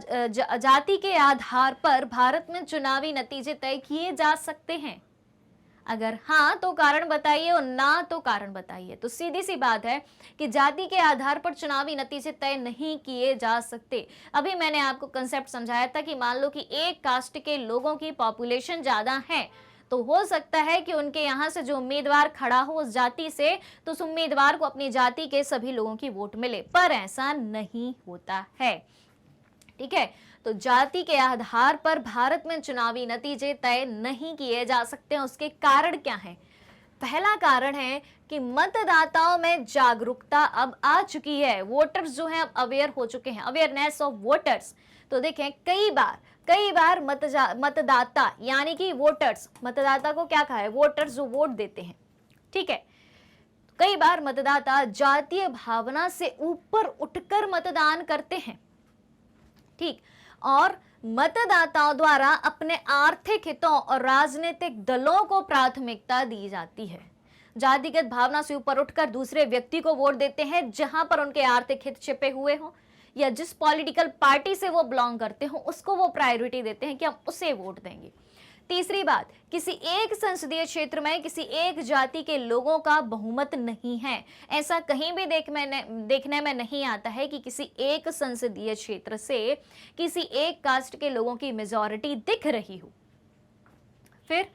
Speaker 1: जाति के आधार पर भारत में चुनावी नतीजे तय किए जा सकते हैं, अगर हाँ तो कारण बताइए और ना तो कारण बताइए। तो सीधी सी बात है कि जाति के आधार पर चुनावी नतीजे तय नहीं किए जा सकते। अभी मैंने आपको कंसेप्ट समझाया था कि मान लो कि एक कास्ट के लोगों की पॉपुलेशन ज्यादा है, तो हो सकता है कि उनके यहाँ से जो उम्मीदवार खड़ा हो उस जाति से, तो उस उम्मीदवार को अपनी जाति के सभी लोगों की वोट मिले, पर ऐसा नहीं होता है। ठीक है, तो जाति के आधार पर भारत में चुनावी नतीजे तय नहीं किए जा सकते हैं। उसके कारण क्या है? पहला कारण है कि मतदाताओं में जागरूकता अब आ चुकी है। वोटर्स जो हैं अब अवेयर हो चुके हैं, अवेयरनेस ऑफ वोटर्स। तो देखें, कई बार मतदाता यानी कि वोटर्स, मतदाता को क्या कहा है, वोटर्स जो वोट देते हैं, ठीक है, कई बार मतदाता जातीय भावना से ऊपर उठकर मतदान करते हैं। ठीक, और मतदाताओं द्वारा अपने आर्थिक हितों और राजनीतिक दलों को प्राथमिकता दी जाती है। जातिगत भावना से ऊपर उठकर दूसरे व्यक्ति को वोट देते हैं जहां पर उनके आर्थिक हित छिपे हुए हों, या जिस पॉलिटिकल पार्टी से वो बिलोंग करते हो उसको वो प्रायोरिटी देते हैं कि हम उसे वोट देंगे। तीसरी बात, किसी एक संसदीय क्षेत्र में किसी एक जाति के लोगों का बहुमत नहीं है। ऐसा कहीं भी देखने में नहीं आता है कि किसी एक संसदीय क्षेत्र से किसी एक कास्ट के लोगों की मेजॉरिटी दिख रही हो। फिर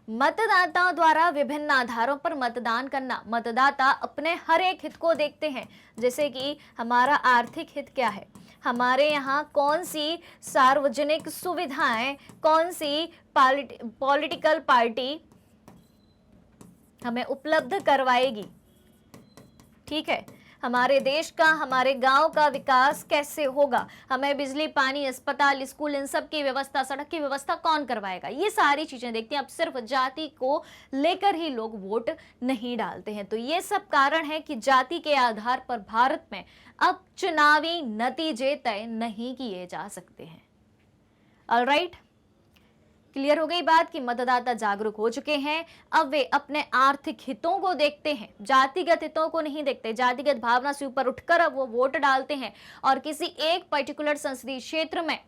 Speaker 1: मतदाताओं द्वारा विभिन्न आधारों पर मतदान करना। मतदाता अपने हर एक हित को देखते हैं, जैसे कि हमारा आर्थिक हित क्या है, हमारे यहाँ कौन सी सार्वजनिक सुविधाएं, कौन सी पॉलिटिकल पार्टी हमें उपलब्ध करवाएगी। ठीक है, हमारे देश का, हमारे गांव का विकास कैसे होगा, हमें बिजली, पानी, अस्पताल, स्कूल, इन सब की व्यवस्था, सड़क की व्यवस्था कौन करवाएगा, ये सारी चीजें देखते हैं। अब सिर्फ जाति को लेकर ही लोग वोट नहीं डालते हैं। तो ये सब कारण है कि जाति के आधार पर भारत में अब चुनावी नतीजे तय नहीं किए जा सकते हैं। ऑलराइट, क्लियर हो गई बात कि मतदाता जागरूक हो चुके हैं। अब वे अपने आर्थिक हितों को देखते हैं, जातिगत हितों को नहीं देखते। जातिगत भावना से ऊपर उठकर अब वो वोट डालते हैं और किसी एक पर्टिकुलर संसदीय क्षेत्र में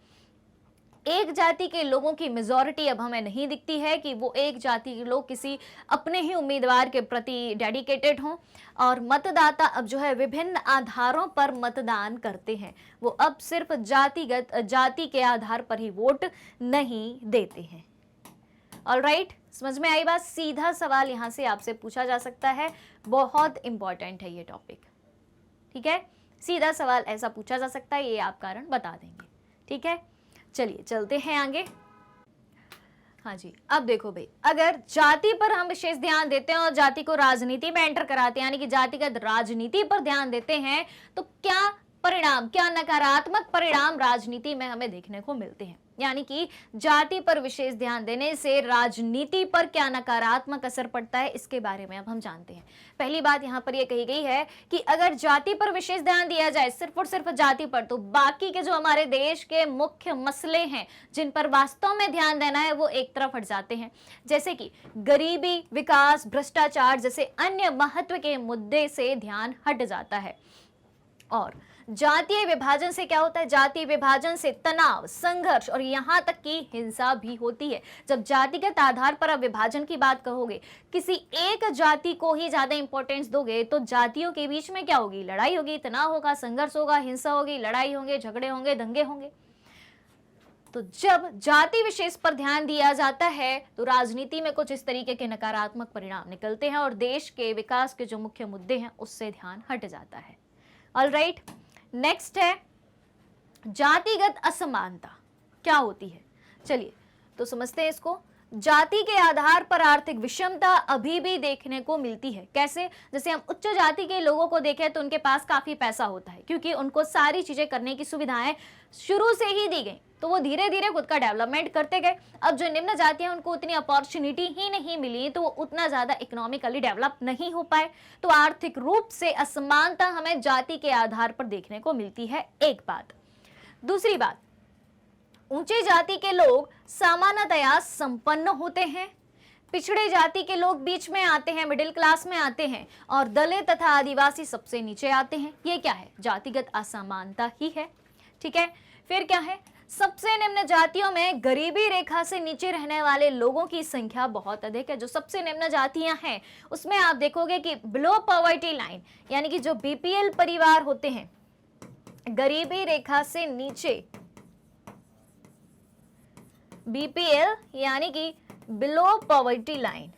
Speaker 1: एक जाति के लोगों की मेजॉरिटी अब हमें नहीं दिखती है कि वो एक जाति के लोग किसी अपने ही उम्मीदवार के प्रति डेडिकेटेड हों, और मतदाता अब जो है विभिन्न आधारों पर मतदान करते हैं। वो अब सिर्फ जाति के आधार पर ही वोट नहीं देते हैं। ऑलराइट, समझ में आई बात? सीधा सवाल यहां से आपसे पूछा जा सकता है, बहुत इंपॉर्टेंट है ये टॉपिक। ठीक है, सीधा सवाल ऐसा पूछा जा सकता है, ये आप कारण बता देंगे। ठीक है, चलिए चलते हैं आगे। हाँ जी, अब देखो भाई, अगर जाति पर हम विशेष ध्यान देते हैं और जाति को राजनीति में एंटर कराते हैं, यानी कि जातिगत राजनीति पर ध्यान देते हैं, तो क्या परिणाम, क्या नकारात्मक परिणाम राजनीति में हमें देखने को मिलते हैं। यानी कि जाति पर विशेष ध्यान देने से राजनीति पर क्या नकारात्मक असर पड़ता है, इसके बारे में अब हम जानते हैं। पहली बात यहाँ पर यह कही गई है कि अगर जाति पर विशेष ध्यान दिया जाए, सिर्फ और सिर्फ जाति पर, तो बाकी के जो हमारे देश के मुख्य मसले हैं जिन पर वास्तव में ध्यान देना है वो एक तरफ हट जाते हैं, जैसे कि गरीबी, विकास, भ्रष्टाचार जैसे अन्य महत्व के मुद्दे से ध्यान हट जाता है। और जातीय विभाजन से क्या होता है? जातीय विभाजन से तनाव, संघर्ष और यहाँ तक कि हिंसा भी होती है। जब जातिगत आधार पर आप विभाजन की बात कहोगे, किसी एक जाति को ही ज्यादा इंपॉर्टेंस दोगे, तो जातियों के बीच में क्या होगी? लड़ाई होगी, तनाव होगा, संघर्ष होगा, हिंसा होगी, लड़ाई होंगे, झगड़े होंगे, दंगे होंगे। तो जब जाति विशेष पर ध्यान दिया जाता है तो राजनीति में कुछ इस तरीके के नकारात्मक परिणाम निकलते हैं और देश के विकास के जो मुख्य मुद्दे हैं उससे ध्यान हट जाता है। ऑलराइट, नेक्स्ट है जातिगत असमानता क्या होती है? चलिए तो समझते हैं इसको। जाति के आधार पर आर्थिक विषमता अभी भी देखने को मिलती है। कैसे? जैसे हम उच्च जाति के लोगों को देखें तो उनके पास काफी पैसा होता है क्योंकि उनको सारी चीजें करने की सुविधाएं शुरू से ही दी गई, तो वो धीरे धीरे खुद का डेवलपमेंट करते गए। अब जो निम्न जातियां उनको उतनी अपॉर्चुनिटी ही नहीं मिली तो वो उतना ज्यादा इकोनॉमिकली डेवलप नहीं हो पाए। तो आर्थिक रूप से असमानता हमें जाति के आधार पर देखने को मिलती है, एक बात। दूसरी बात, ऊंची जाति के लोग सामान्यतया संपन्न होते हैं, पिछड़े जाति के लोग बीच में आते हैं, मिडिल क्लास में आते हैं, और दलित तथा आदिवासी सबसे नीचे आते हैं। ये क्या है? जातिगत असमानता ही है। ठीक है, फिर क्या है? सबसे निम्न जातियों में गरीबी रेखा से नीचे रहने वाले लोगों की संख्या बहुत अधिक है। जो सबसे निम्न जातियां हैं उसमें आप देखोगे कि बिलो पॉवर्टी लाइन, यानी कि जो बीपीएल परिवार होते हैं, गरीबी रेखा से नीचे, बीपीएल यानी कि बिलो पॉवर्टी लाइन,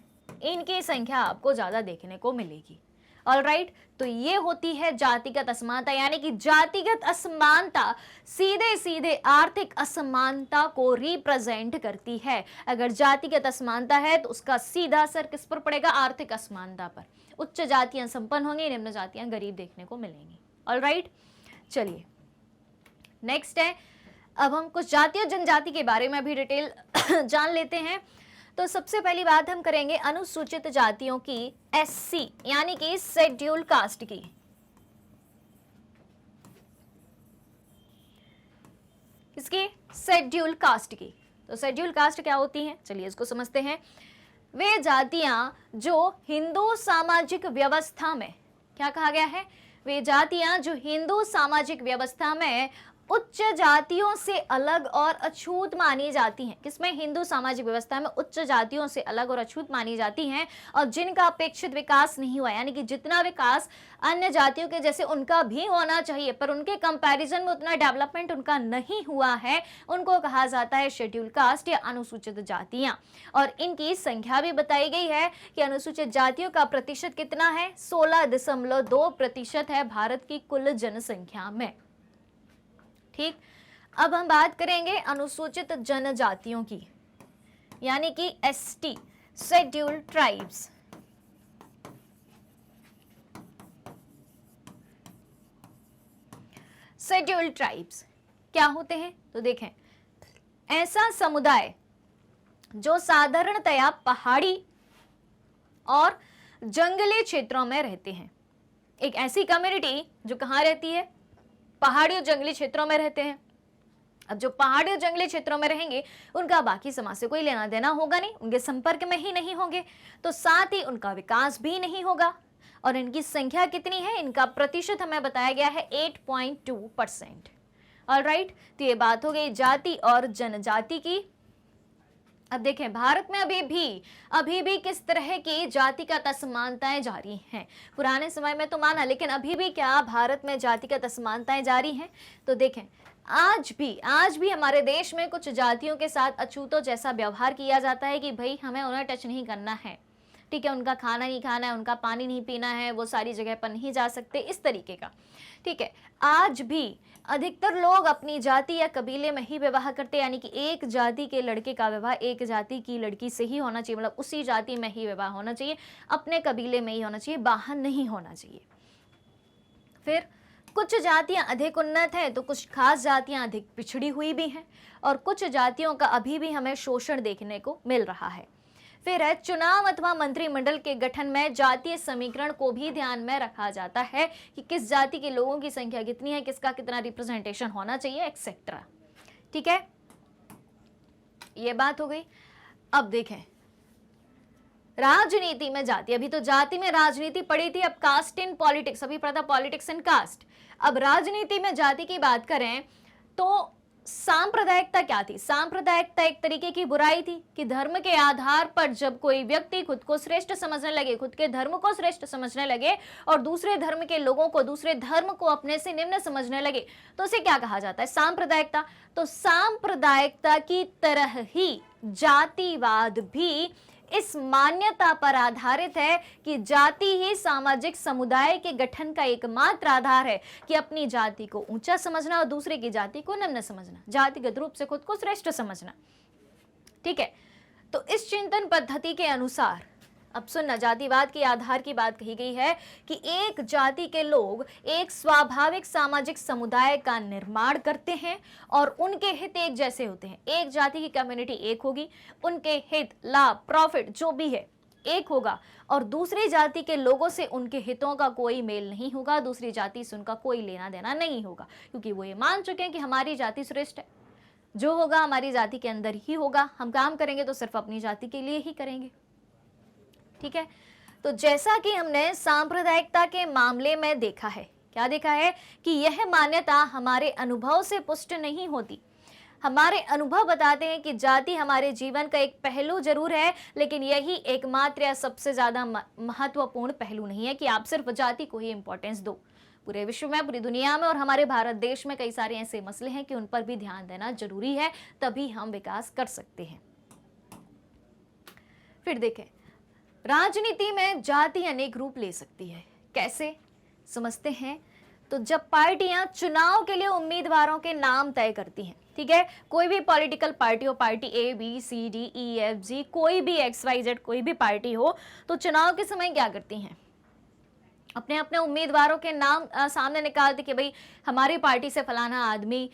Speaker 1: इनकी संख्या आपको ज्यादा देखने को मिलेगी। ऑलराइट, तो ये होती है जातिगत असमानता, यानी कि जातिगत असमानता सीधे सीधे आर्थिक असमानता को रिप्रेजेंट करती है। अगर जातिगत असमानता है तो उसका सीधा असर किस पर पड़ेगा? आर्थिक असमानता पर। उच्च जातियां संपन्न होंगी, निम्न जातियां गरीब देखने को मिलेंगी। ऑलराइट, चलिए नेक्स्ट है, अब हम कुछ जाति और जनजाति के बारे में भी डिटेल जान लेते हैं। तो सबसे पहली बात हम करेंगे अनुसूचित जातियों की, एससी यानी कि शेड्यूल कास्ट की। किसकी? शेड्यूल कास्ट की। तो शेड्यूल कास्ट क्या होती हैं? चलिए इसको समझते हैं। वे जातियां जो हिंदू सामाजिक व्यवस्था में, क्या कहा गया है? वे जातियां जो हिंदू सामाजिक व्यवस्था में उच्च जातियों से अलग और अछूत मानी जाती हैं। किसमें? हिंदू सामाजिक व्यवस्था में उच्च जातियों से अलग और अछूत मानी जाती हैं, और जिनका अपेक्षित विकास नहीं हुआ, यानी कि जितना विकास अन्य जातियों के जैसे उनका भी होना चाहिए पर उनके कंपैरिजन में उतना डेवलपमेंट उनका नहीं हुआ है, उनको कहा जाता है शेड्यूल कास्ट या अनुसूचित जातियां। और इनकी संख्या भी बताई गई है कि अनुसूचित जातियों का प्रतिशत कितना है? 16.2% है भारत की कुल जनसंख्या में। ठीक, अब हम बात करेंगे अनुसूचित जनजातियों की, यानी कि ST, schedule tribes. Schedule tribes क्या होते हैं? तो देखें, ऐसा समुदाय जो साधारणतया पहाड़ी और जंगली क्षेत्रों में रहते हैं। एक ऐसी कम्युनिटी जो कहाँ रहती है? पहाड़ी और जंगली क्षेत्रों में रहते हैं। अब जो पहाड़ी और जंगली क्षेत्रों में रहेंगे उनका बाकी समाज से कोई लेना देना होगा नहीं, उनके संपर्क में ही नहीं होंगे, तो साथ ही उनका विकास भी नहीं होगा। और इनकी संख्या कितनी है? इनका प्रतिशत हमें बताया गया है 8.2%। ऑलराइट, तो ये बात हो गई जाति और जनजाति की। अब देखें, भारत में अभी भी किस तरह की जातिगत असमानताएं जारी हैं। पुराने समय में तो माना, लेकिन अभी भी क्या भारत में जातिगत असमानताएं जारी हैं? तो देखें, आज भी हमारे देश में कुछ जातियों के साथ अछूतों जैसा व्यवहार किया जाता है कि भाई हमें उन्हें टच नहीं करना है, ठीक है, उनका खाना नहीं खाना है, उनका पानी नहीं पीना है, वो सारी जगह पर नहीं जा सकते, इस तरीके का। ठीक है, आज भी अधिकतर लोग अपनी जाति या कबीले में ही विवाह करते हैं, यानी कि एक जाति के लड़के का विवाह एक जाति की लड़की से ही होना चाहिए, मतलब उसी जाति में ही विवाह होना चाहिए, अपने कबीले में ही होना चाहिए, बाहर नहीं होना चाहिए। फिर कुछ जातियां अधिक उन्नत हैं तो कुछ खास जातियां अधिक पिछड़ी हुई भी हैं, और कुछ जातियों का अभी भी हमें शोषण देखने को मिल रहा है। फिर है चुनाव अथवा मंत्रिमंडल के गठन में जातीय समीकरण को भी ध्यान में रखा जाता है कि किस जाति के लोगों की संख्या कितनी है, किसका कितना रिप्रेजेंटेशन होना चाहिए, एक्सेट्रा। ठीक है, ये बात हो गई। अब देखें, राजनीति में जाति, अभी तो जाति में राजनीति पड़ी थी, अब कास्ट इन पॉलिटिक्स, अभी पढ़ा पॉलिटिक्स इन कास्ट। अब राजनीति में जाति की बात करें तो सांप्रदायिकता क्या थी? सांप्रदायिकता एक तरीके की बुराई थी कि धर्म के आधार पर जब कोई व्यक्ति खुद को श्रेष्ठ समझने लगे, खुद के धर्म को श्रेष्ठ समझने लगे और दूसरे धर्म के लोगों को, दूसरे धर्म को अपने से निम्न समझने लगे, तो उसे क्या कहा जाता है? सांप्रदायिकता। तो सांप्रदायिकता की तरह ही जातिवाद भी इस मान्यता पर आधारित है कि जाति ही सामाजिक समुदाय के गठन का एकमात्र आधार है, कि अपनी जाति को ऊंचा समझना और दूसरे की जाति को निम्न समझना, जातिगत रूप से खुद को श्रेष्ठ समझना। ठीक है, तो इस चिंतन पद्धति के अनुसार अब सुनना, जातिवाद के आधार की बात कही गई है कि एक जाति के लोग एक स्वाभाविक सामाजिक समुदाय का निर्माण करते हैं और उनके हित एक जैसे होते हैं। एक जाति की कम्युनिटी एक होगी, उनके हित, लाभ, प्रॉफिट जो भी है एक होगा और दूसरी जाति के लोगों से उनके हितों का कोई मेल नहीं होगा, दूसरी जाति से उनका कोई लेना देना नहीं होगा, क्योंकि वो ये मान चुके हैं कि हमारी जाति श्रेष्ठ है, जो होगा हमारी जाति के अंदर ही होगा, हम काम करेंगे तो सिर्फ अपनी जाति के लिए ही करेंगे। ठीक है, तो जैसा कि हमने सांप्रदायिकता के मामले में देखा है, क्या देखा है कि यह मान्यता हमारे अनुभव से पुष्ट नहीं होती। हमारे अनुभव बताते हैं कि जाति हमारे जीवन का एक पहलू जरूर है, लेकिन यही एकमात्र या सबसे ज्यादा महत्वपूर्ण पहलू नहीं है कि आप सिर्फ जाति को ही इंपॉर्टेंस दो। पूरे विश्व में, पूरी दुनिया में और हमारे भारत देश में कई सारे ऐसे मसले हैं कि उन पर भी ध्यान देना जरूरी है, तभी हम विकास कर सकते हैं। फिर देखें, राजनीति में जाति अनेक रूप ले सकती है। कैसे समझते हैं? तो जब पार्टियां चुनाव के लिए उम्मीदवारों के नाम तय करती हैं, ठीक है, कोई भी पॉलिटिकल पार्टी हो, party A B C D E F G, कोई भी एक्स वाई जेड कोई भी पार्टी हो, तो चुनाव के समय क्या करती हैं? अपने अपने उम्मीदवारों के नाम सामने निकालती कि भाई हमारी पार्टी से फलाना आदमी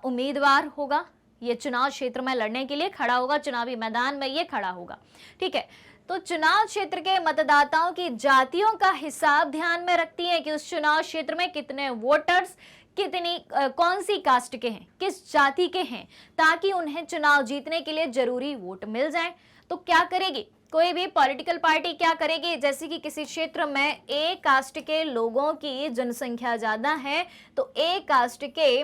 Speaker 1: उम्मीदवार होगा, ये चुनाव क्षेत्र में लड़ने के लिए खड़ा होगा, चुनावी मैदान में ये खड़ा होगा। ठीक है, तो चुनाव क्षेत्र के मतदाताओं की जातियों का हिसाब ध्यान में रखती है कि उस चुनाव क्षेत्र में कितने वोटर्स, कितनी कौन सी कास्ट के हैं, किस जाति के हैं, ताकि उन्हें चुनाव जीतने के लिए जरूरी वोट मिल जाए। तो क्या करेगी कोई भी पॉलिटिकल पार्टी? क्या करेगी, जैसे कि किसी क्षेत्र में ए कास्ट के लोगों की जनसंख्या ज्यादा है तो ए कास्ट के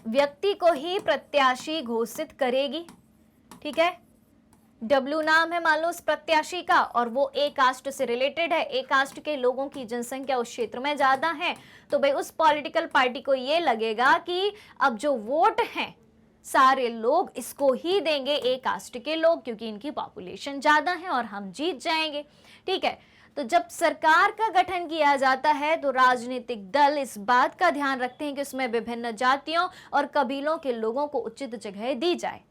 Speaker 1: व्यक्ति को ही प्रत्याशी घोषित करेगी। ठीक है, डब्ल्यू नाम है मान लो उस प्रत्याशी का और वो ए कास्ट से रिलेटेड है, ए कास्ट के लोगों की जनसंख्या उस क्षेत्र में ज्यादा है, तो भाई उस पॉलिटिकल पार्टी को ये लगेगा कि अब जो वोट हैं सारे लोग इसको ही देंगे, ए कास्ट के लोग, क्योंकि इनकी पॉपुलेशन ज्यादा है और हम जीत जाएंगे। ठीक है, तो जब सरकार का गठन किया जाता है तो राजनीतिक दल इस बात का ध्यान रखते हैं कि उसमें विभिन्न जातियों और कबीलों के लोगों को उचित जगह दी जाए।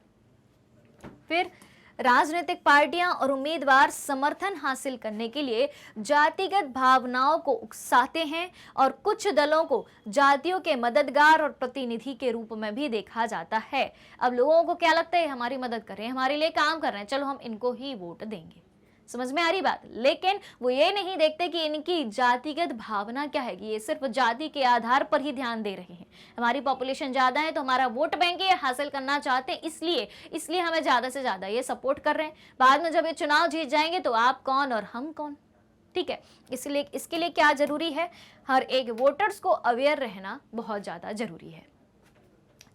Speaker 1: फिर राजनीतिक पार्टियां और उम्मीदवार समर्थन हासिल करने के लिए जातिगत भावनाओं को उकसाते हैं और कुछ दलों को जातियों के मददगार और प्रतिनिधि के रूप में भी देखा जाता है। अब लोगों को क्या लगता है, हमारी मदद कर रहे हैं, हमारे लिए काम कर रहे हैं, चलो हम इनको ही वोट देंगे। समझ में आ रही बात? लेकिन वो ये नहीं देखते कि इनकी जातिगत भावना क्या है, कि ये सिर्फ जाति के आधार पर ही ध्यान दे रहे हैं। हमारी पॉपुलेशन ज्यादा है तो हमारा वोट बैंक ये हासिल करना चाहते हैं, इसलिए हमें ज्यादा से ज्यादा ये सपोर्ट कर रहे हैं। बाद में जब ये चुनाव जीत जाएंगे तो आप कौन और हम कौन। ठीक है, इसलिए इसके लिए क्या जरूरी है, हर एक वोटर्स को अवेयर रहना बहुत ज्यादा जरूरी है।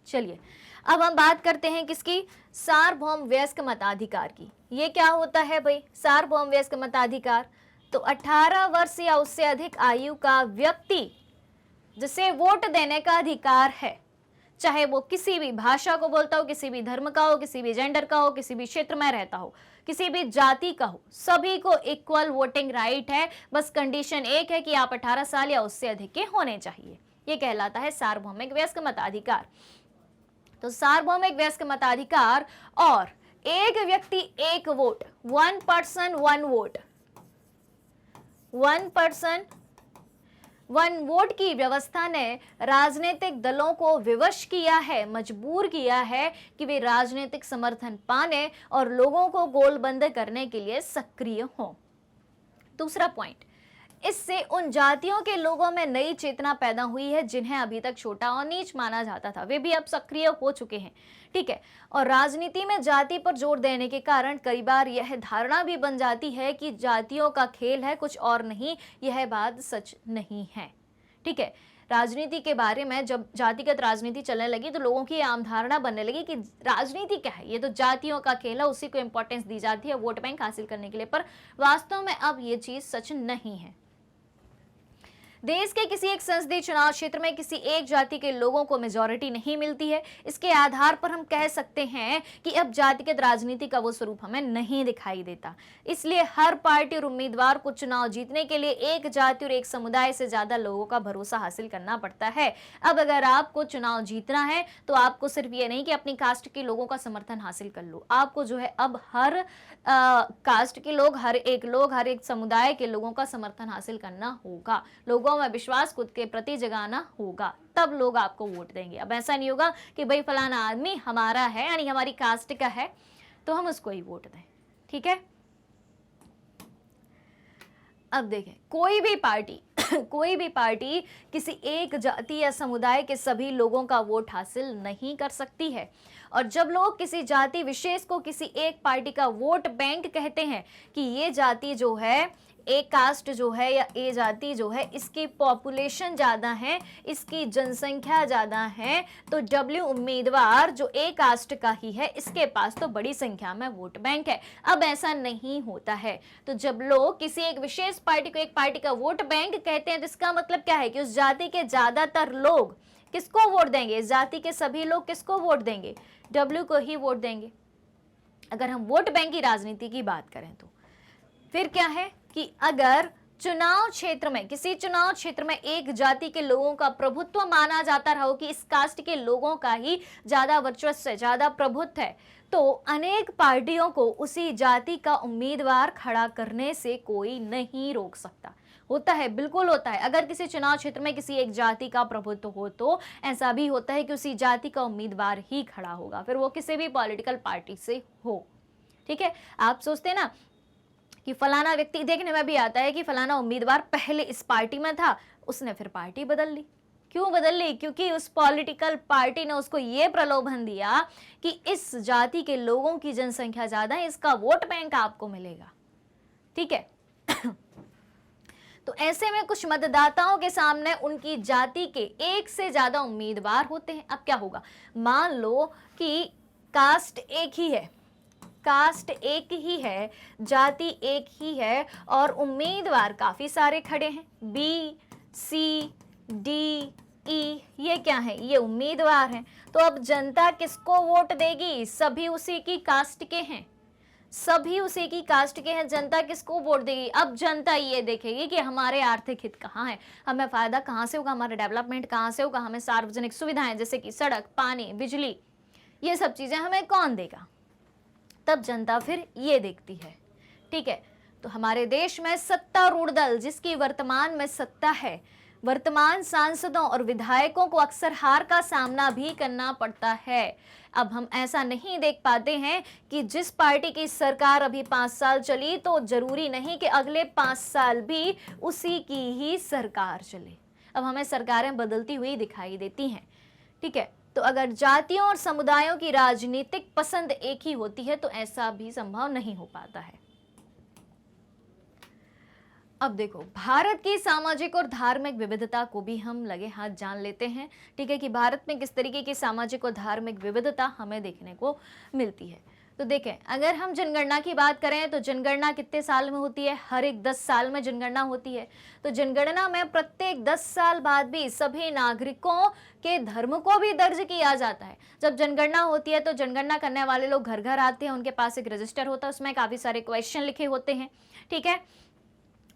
Speaker 1: चलिए अब हम बात करते हैं किसकी, सार्वभौम वयस्क मताधिकार की। ये क्या होता है भाई सार्वभौम वयस्क मताधिकार? तो 18 वर्ष या उससे अधिक आयु का व्यक्ति जिसे वोट देने का अधिकार है, चाहे वो किसी भी भाषा को बोलता हो, किसी भी धर्म का हो, किसी भी जेंडर का हो, किसी भी क्षेत्र में रहता हो, किसी भी जाति का हो, सभी को इक्वल वोटिंग राइट है। बस कंडीशन एक है कि आप 18 साल या उससे अधिक के होने चाहिए। ये कहलाता है सार्वभौमिक वयस्क मताधिकार। तो सार्वभौमिक वयस्क मताधिकार और एक व्यक्ति एक vote, 1 person 1 vote, 1 person 1 vote की व्यवस्था ने राजनीतिक दलों को विवश किया है, मजबूर किया है कि वे राजनीतिक समर्थन पाने और लोगों को गोलबंद करने के लिए सक्रिय हों। दूसरा पॉइंट, इससे उन जातियों के लोगों में नई चेतना पैदा हुई है जिन्हें अभी तक छोटा और नीच माना जाता था, वे भी अब सक्रिय हो चुके हैं। ठीक है, और राजनीति में जाति पर जोर देने के कारण कई बार यह धारणा भी बन जाती है कि जातियों का खेल है, कुछ और नहीं। यह बात सच नहीं है। ठीक है, राजनीति के बारे में जब जातिगत राजनीति चलने लगी तो लोगों की आम धारणा बनने लगी कि राजनीति क्या है, ये तो जातियों का खेल है, उसी को इंपॉर्टेंस दी जाती है वोट बैंक हासिल करने के लिए। पर वास्तव में अब ये चीज सच नहीं है। देश के किसी एक संसदीय चुनाव क्षेत्र में किसी एक जाति के लोगों को मेजॉरिटी नहीं मिलती है। इसके आधार पर हम कह सकते हैं कि अब जातिगत राजनीति का वो स्वरूप हमें नहीं दिखाई देता। इसलिए हर पार्टी और उम्मीदवार को चुनाव जीतने के लिए एक जाति और एक समुदाय से ज्यादा लोगों का भरोसा हासिल करना पड़ता है। अब अगर आपको चुनाव जीतना है तो आपको सिर्फ ये नहीं कि अपनी कास्ट के लोगों का समर्थन हासिल कर लो, आपको जो है अब हर कास्ट के लोग, हर एक समुदाय के लोगों का समर्थन हासिल करना होगा। लोगों में विश्वास खुद के प्रति जगाना होगा, तब लोग आपको वोट देंगे। अब ऐसा नहीं होगा कि भाई फलाना आदमी हमारा है, यानी हमारी कास्ट का है, तो हम उसको ही वोट दें। ठीक है, अब देखें, कोई भी पार्टी किसी एक जाति या समुदाय के सभी लोगों का वोट हासिल नहीं कर सकती है। और जब लोग किसी जाति विशेष को किसी एक पार्टी का वोट बैंक कहते हैं कि ये जाति जो है, एक कास्ट जो है या ए जाति जो है, इसकी पॉपुलेशन ज़्यादा है, इसकी जनसंख्या ज़्यादा है, तो डब्ल्यू उम्मीदवार जो ए कास्ट का ही है, इसके पास तो बड़ी संख्या में वोट बैंक है। अब ऐसा नहीं होता है। तो जब लोग किसी एक विशेष पार्टी को एक पार्टी का वोट बैंक कहते हैं तो इसका मतलब क्या है कि उस जाति के ज़्यादातर लोग किसको वोट देंगे? इस जाति के सभी लोग किसको वोट देंगे? डब्ल्यू को ही वोट देंगे। अगर हम वोट बैंक की राजनीति की बात करें तो फिर क्या है कि अगर चुनाव क्षेत्र में, किसी चुनाव क्षेत्र में एक जाति के लोगों का प्रभुत्व माना जाता रहा हो कि इस कास्ट के लोगों का ही ज्यादा वर्चस्व है, ज्यादा प्रभुत्व है, तो अनेक पार्टियों को उसी जाति का उम्मीदवार खड़ा करने से कोई नहीं रोक सकता। होता है, बिल्कुल होता है। अगर किसी चुनाव क्षेत्र में किसी एक जाति का प्रभुत्व हो तो ऐसा भी होता है कि उसी जाति का उम्मीदवार ही खड़ा होगा, फिर वो किसी भी पॉलिटिकल पार्टी से हो। ठीक है, आप सोचते हैं ना कि फलाना व्यक्ति, देखने में भी आता है कि फलाना उम्मीदवार पहले इस पार्टी में था, उसने फिर पार्टी बदल ली। क्यों बदल ली? क्योंकि उस पॉलिटिकल पार्टी ने उसको ये प्रलोभन दिया कि इस जाति के लोगों की जनसंख्या ज्यादा है, इसका वोट बैंक आपको मिलेगा। ठीक है तो ऐसे में कुछ मतदाताओं के सामने उनकी जाति के एक से ज्यादा उम्मीदवार होते हैं। अब क्या होगा? मान लो कि कास्ट एक ही है, जाति एक ही है और उम्मीदवार काफी सारे खड़े हैं। बी, सी, डी, ई, ये क्या है? ये उम्मीदवार हैं। तो अब जनता किसको वोट देगी? सभी उसी की कास्ट के हैं, जनता किसको वोट देगी? अब जनता ये देखेगी कि हमारे आर्थिक हित कहाँ है, हमें फायदा कहाँ से होगा, हमारा डेवलपमेंट कहाँ से होगा, हमें सार्वजनिक सुविधाएं जैसे कि सड़क, पानी, बिजली, ये सब चीजें हमें कौन देगा? तब जनता फिर ये देखती है। ठीक है, तो हमारे देश में सत्तारूढ़ दल जिसकी वर्तमान में सत्ता है, वर्तमान सांसदों और विधायकों को अक्सर हार का सामना भी करना पड़ता है। अब हम ऐसा नहीं देख पाते हैं कि जिस पार्टी की सरकार अभी 5 साल चली तो जरूरी नहीं कि अगले 5 साल भी उसी की ही सरकार चले। अब हमें सरकारें बदलती हुई दिखाई देती हैं। ठीक है, तो अगर जातियों और समुदायों की राजनीतिक पसंद एक ही होती है तो ऐसा भी संभव नहीं हो पाता है। अब देखो, भारत की सामाजिक और धार्मिक विविधता को भी हम लगे हाथ जान लेते हैं। ठीक है, कि भारत में किस तरीके की सामाजिक और धार्मिक विविधता हमें देखने को मिलती है। तो देखें, अगर हम जनगणना की बात करें तो जनगणना कितने साल में होती है? हर एक 10 साल में जनगणना होती है। तो जनगणना में प्रत्येक 10 साल बाद भी सभी नागरिकों के धर्म को भी दर्ज किया जाता है। जब जनगणना होती है तो जनगणना करने वाले लोग घर घर आते हैं, उनके पास एक रजिस्टर होता है, उसमें काफी सारे क्वेश्चन लिखे होते हैं। ठीक है,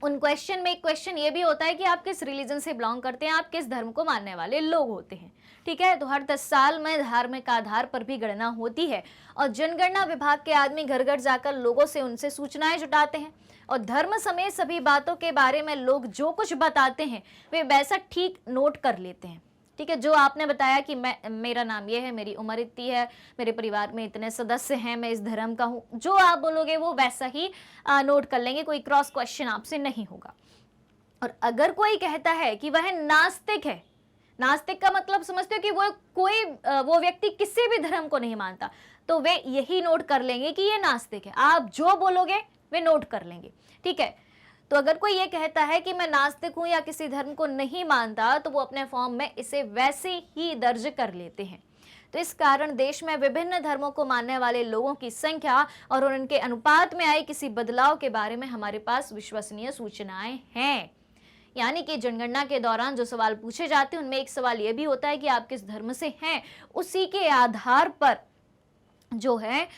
Speaker 1: उन क्वेश्चन में एक क्वेश्चन ये भी होता है कि आप किस रिलीजन से बिलोंग करते हैं, आप किस धर्म को मानने वाले लोग होते हैं। ठीक है, तो हर 10 साल में धार्मिक आधार पर भी गणना होती है और जनगणना विभाग के आदमी घर घर जाकर लोगों से उनसे सूचनाएं जुटाते हैं और धर्म समेत सभी बातों के बारे में लोग जो कुछ बताते हैं वे वैसा ठीक नोट कर लेते हैं। ठीक है, जो आपने बताया कि मेरा नाम ये है, मेरी उम्र इतनी है, मेरे परिवार में इतने सदस्य हैं, मैं इस धर्म का हूँ, जो आप बोलोगे वो वैसा ही नोट कर लेंगे, कोई क्रॉस क्वेश्चन आपसे नहीं होगा। और अगर कोई कहता है कि वह नास्तिक है, नास्तिक का मतलब समझते हो कि वो व्यक्ति किसी भी धर्म को नहीं मानता, तो वे यही नोट कर लेंगे कि ये नास्तिक है। आप जो बोलोगे वे नोट कर लेंगे, ठीक है। तो अगर कोई ये कहता है कि मैं नास्तिक हूं या किसी धर्म को नहीं मानता, तो वो अपने फॉर्म में इसे वैसे ही दर्ज कर लेते हैं। तो इस कारण देश में विभिन्न धर्मों को मानने वाले लोगों की संख्या और उनके अनुपात में आए किसी बदलाव के बारे में हमारे पास विश्वसनीय सूचनाएं हैं। यानी कि जनगणना के दौरान जो सवाल पूछे जाते हैं, उनमें एक सवाल यह भी होता है कि आप किस धर्म से हैं। उसी के आधार पर जो है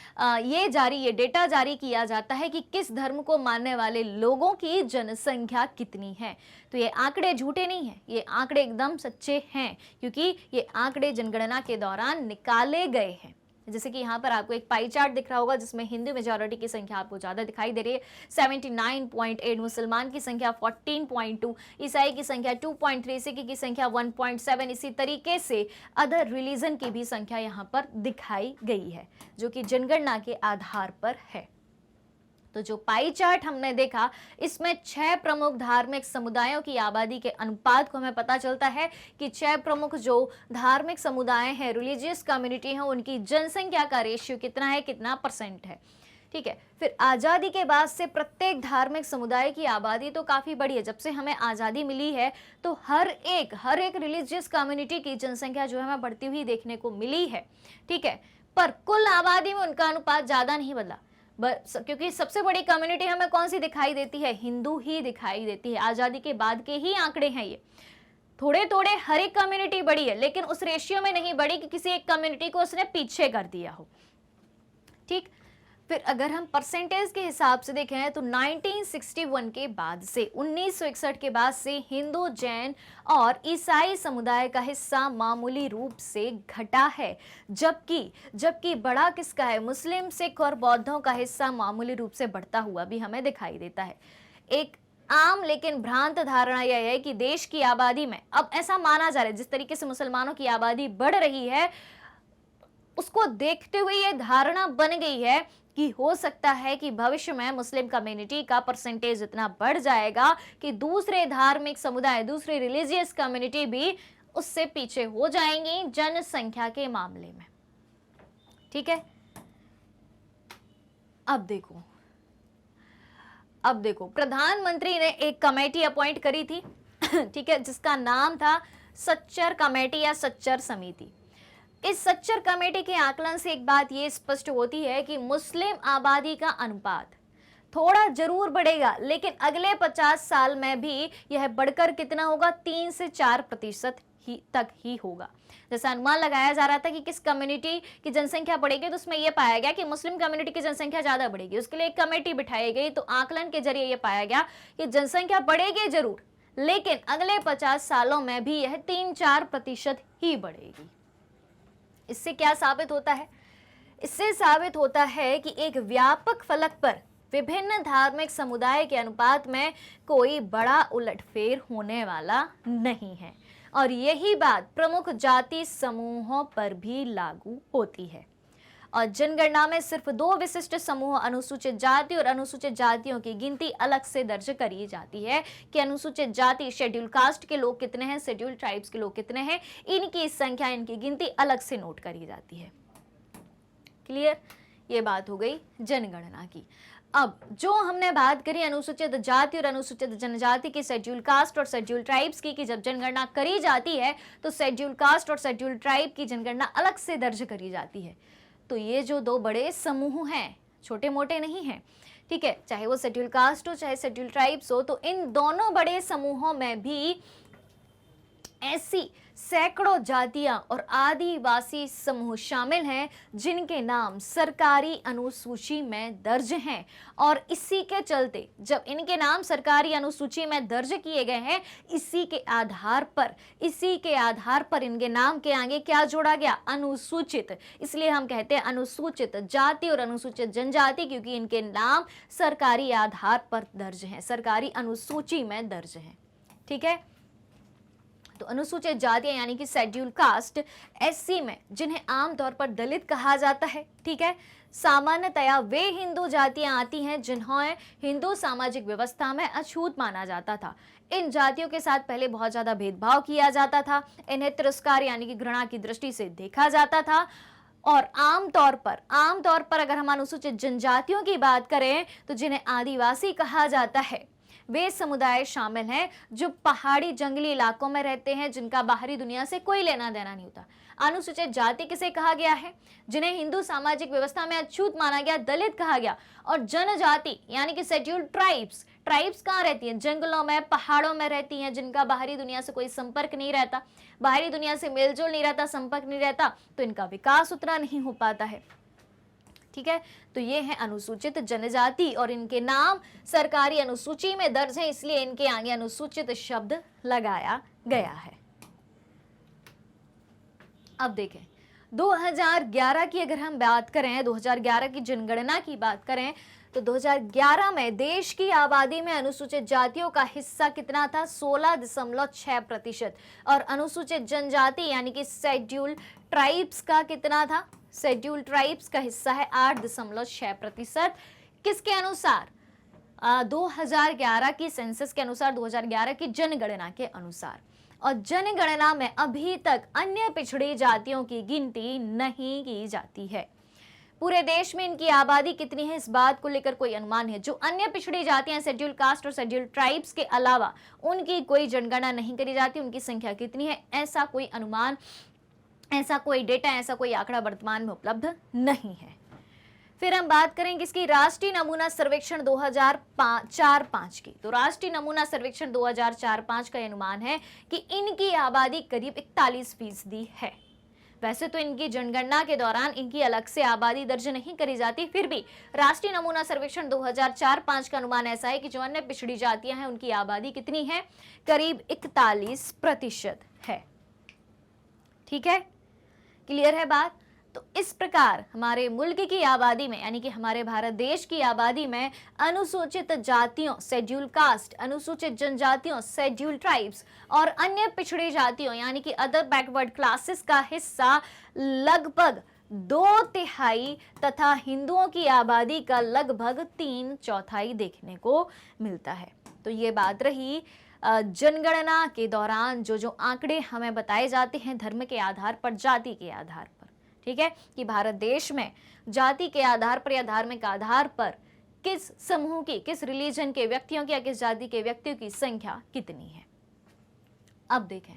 Speaker 1: ये डेटा जारी किया जाता है कि किस धर्म को मानने वाले लोगों की जनसंख्या कितनी है। तो ये आंकड़े झूठे नहीं हैं, ये आंकड़े एकदम सच्चे हैं, क्योंकि ये आंकड़े जनगणना के दौरान निकाले गए हैं। जैसे कि यहाँ पर आपको एक पाई चार्ट दिख रहा होगा, जिसमें हिंदू मेजॉरिटी की संख्या आपको ज्यादा दिखाई दे रही है, 79.8, मुसलमान की संख्या 14.2, ईसाई की संख्या 2.3, सिख की संख्या 1.7, इसी तरीके से अदर रिलीजन की भी संख्या यहाँ पर दिखाई गई है, जो कि जनगणना के आधार पर है। तो जो पाई चार्ट हमने देखा, इसमें 6 प्रमुख धार्मिक समुदायों की आबादी के अनुपात को हमें पता चलता है कि 6 प्रमुख जो धार्मिक समुदाय हैं, रिलीजियस कम्युनिटी हैं, उनकी जनसंख्या का रेशियो कितना है, कितना परसेंट है, ठीक है। फिर आज़ादी के बाद से प्रत्येक धार्मिक समुदाय की आबादी तो काफ़ी बढ़ी है। जब से हमें आज़ादी मिली है, तो हर एक रिलीजियस कम्युनिटी की जनसंख्या जो है हमें बढ़ती हुई देखने को मिली है, ठीक है। पर कुल आबादी में उनका अनुपात ज़्यादा नहीं बदला, क्योंकि सबसे बड़ी कम्युनिटी हमें कौन सी दिखाई देती है, हिंदू ही दिखाई देती है। आज़ादी के बाद के ही आंकड़े हैं ये। थोड़े थोड़े हर एक कम्युनिटी बढ़ी है, लेकिन उस रेशियो में नहीं बढ़ी कि किसी एक कम्युनिटी को उसने पीछे कर दिया हो, ठीक। फिर अगर हम परसेंटेज के हिसाब से देखें, तो 1961 के बाद से 1961 के बाद से हिंदू, जैन और ईसाई समुदाय का हिस्सा मामूली रूप से घटा है, जबकि बड़ा किसका है, मुस्लिम, सिख और बौद्धों का हिस्सा मामूली रूप से बढ़ता हुआ भी हमें दिखाई देता है। एक आम लेकिन भ्रांत धारणा यह है कि देश की आबादी में, अब ऐसा माना जा रहा है जिस तरीके से मुसलमानों की आबादी बढ़ रही है, उसको देखते हुए यह धारणा बन गई है कि हो सकता है कि भविष्य में मुस्लिम कम्युनिटी का परसेंटेज इतना बढ़ जाएगा कि दूसरे धार्मिक समुदाय, दूसरे रिलीजियस कम्युनिटी भी उससे पीछे हो जाएंगी जनसंख्या के मामले में, ठीक है। अब देखो प्रधानमंत्री ने एक कमेटी अपॉइंट करी थी ठीक है, जिसका नाम था सच्चर कमेटी या सच्चर समिति। इस सच्चर कमेटी के आकलन से एक बात ये स्पष्ट होती है कि मुस्लिम आबादी का अनुपात थोड़ा जरूर बढ़ेगा, लेकिन अगले 50 साल में भी यह बढ़कर कितना होगा, 3 से 4% तक ही होगा। जैसा अनुमान लगाया जा रहा था कि किस कम्युनिटी की जनसंख्या बढ़ेगी, तो उसमें यह पाया गया कि मुस्लिम कम्युनिटी की जनसंख्या ज्यादा बढ़ेगी। उसके लिए एक कमेटी बिठाई गई, तो आकलन के जरिए यह पाया गया कि जनसंख्या बढ़ेगी जरूर, लेकिन अगले 50 सालों में भी यह 3-4% ही बढ़ेगी। इससे क्या साबित होता है? इससे साबित होता है कि एक व्यापक फलक पर विभिन्न धार्मिक समुदाय के अनुपात में कोई बड़ा उलटफेर होने वाला नहीं है, और यही बात प्रमुख जाति समूहों पर भी लागू होती है। और जनगणना में सिर्फ 2 विशिष्ट समूह, अनुसूचित जाति और अनुसूचित जातियों की गिनती अलग से दर्ज करी जाती है कि अनुसूचित जाति, शेड्यूल कास्ट के लोग कितने हैं, शेड्यूल ट्राइब्स के लोग कितने हैं, इनकी संख्या, इनकी गिनती अलग से नोट करी जाती है। क्लियर? ये बात हो गई जनगणना की। अब जो हमने बात करी अनुसूचित जाति और अनुसूचित जनजाति की, शेड्यूल कास्ट और शेड्यूल ट्राइब्स की, कि जब जनगणना करी जाती है तो शेड्यूल कास्ट और शेड्यूल ट्राइब की जनगणना अलग से दर्ज करी जाती है। तो ये जो 2 बड़े समूह हैं, छोटे मोटे नहीं हैं, ठीक है, चाहे वो शेड्यूल कास्ट हो चाहे शेड्यूल ट्राइब्स हो, तो इन दोनों बड़े समूहों में भी ऐसी सैकड़ों जातियां और आदिवासी समूह शामिल हैं जिनके नाम सरकारी अनुसूची में दर्ज हैं, और इसी के चलते जब इनके नाम सरकारी अनुसूची में दर्ज किए गए हैं, इसी के आधार पर इनके नाम के आगे क्या जोड़ा गया, अनुसूचित। इसलिए हम कहते हैं अनुसूचित जाति और अनुसूचित जनजाति, क्योंकि इनके नाम सरकारी आधार पर दर्ज हैं, सरकारी अनुसूची में दर्ज हैं, ठीक है। तो अनुसूचित जातियां यानी कि शेड्यूल कास्ट एससी में, जिन्हें आमतौर पर दलित कहा जाता है, ठीक है, सामान्यतया वे हिंदू जातियां आती हैं जिन्हें हिंदू सामाजिक व्यवस्था में अछूत माना जाता था। इन जातियों के साथ पहले बहुत ज्यादा भेदभाव किया जाता था, इन्हें तिरस्कार यानी कि घृणा की दृष्टि से देखा जाता था। और आमतौर पर अगर हम अनुसूचित जनजातियों की बात करें तो जिन्हें आदिवासी कहा जाता है, वे समुदाय शामिल हैं जो पहाड़ी जंगली इलाकों में रहते हैं, जिनका बाहरी दुनिया से कोई लेना देना नहीं होता। अनुसूचित जाति किसे कहा गया है? जिन्हें हिंदू सामाजिक व्यवस्था में अछूत माना गया, दलित कहा गया। और जनजाति यानी कि शेड्यूल्ड ट्राइब्स, ट्राइब्स कहाँ रहती हैं? जंगलों में, पहाड़ों में रहती हैं, जिनका बाहरी दुनिया से कोई संपर्क नहीं रहता, बाहरी दुनिया से मेलजोल नहीं रहता, संपर्क नहीं रहता, तो इनका विकास उतना नहीं हो पाता है। ठीक है, तो ये है अनुसूचित जनजाति और इनके नाम सरकारी अनुसूची में दर्ज है, इसलिए इनके आगे अनुसूचित शब्द लगाया गया है। अब देखें 2011 की अगर हम बात करें, 2011 की जनगणना की बात करें तो 2011 में देश की आबादी में अनुसूचित जातियों का हिस्सा कितना था? 16.6%। और अनुसूचित जनजाति यानी कि शेड्यूल ट्राइब्स का कितना था? शेड्यूल ट्राइब्स का हिस्सा है 8.6%। किसके अनुसार? 2011 की सेंसस के अनुसार, 2011 की जनगणना के अनुसार। और जनगणना में अभी तक अन्य पिछड़ी जातियों की गिनती नहीं की जाती है। पूरे देश में इनकी आबादी कितनी है, इस बात को लेकर कोई अनुमान है। जो अन्य पिछड़ी जातियां, शेड्यूल कास्ट और शेड्यूल ट्राइब्स के अलावा, उनकी कोई जनगणना नहीं करी जाती। उनकी संख्या कितनी है, ऐसा कोई अनुमान, ऐसा कोई डेटा, ऐसा कोई आंकड़ा वर्तमान में उपलब्ध नहीं है। फिर हम बात करेंगे इसकी राष्ट्रीय नमूना सर्वेक्षण 2004-5 की। तो राष्ट्रीय नमूना सर्वेक्षण 2004-5 का अनुमान है कि इनकी आबादी करीब 41% है। वैसे तो इनकी जनगणना के दौरान इनकी अलग से आबादी दर्ज नहीं करी जाती, फिर भी राष्ट्रीय नमूना सर्वेक्षण 2004-5 का अनुमान ऐसा है कि जो अन्य पिछड़ी जातियां हैं उनकी आबादी कितनी है? करीब 41% है। ठीक है, क्लियर है बात? तो इस प्रकार हमारे मुल्क की आबादी में यानी कि हमारे भारत देश की आबादी में अनुसूचित जातियों, शेड्यूल कास्ट, अनुसूचित जनजातियों, शेड्यूल ट्राइब्स और अन्य पिछड़ी जातियों यानी कि अदर बैकवर्ड क्लासेस का हिस्सा लगभग 2/3 तथा हिंदुओं की आबादी का लगभग 3/4 देखने को मिलता है। तो ये बात रही जनगणना के दौरान जो आंकड़े हमें बताए जाते हैं धर्म के आधार पर, जाति के आधार पर। ठीक है, कि भारत देश में जाति के आधार पर या धार्मिक आधार पर किस समूह की, किस रिलीजन के व्यक्तियों की या किस जाति के व्यक्तियों की संख्या कितनी है। अब देखें,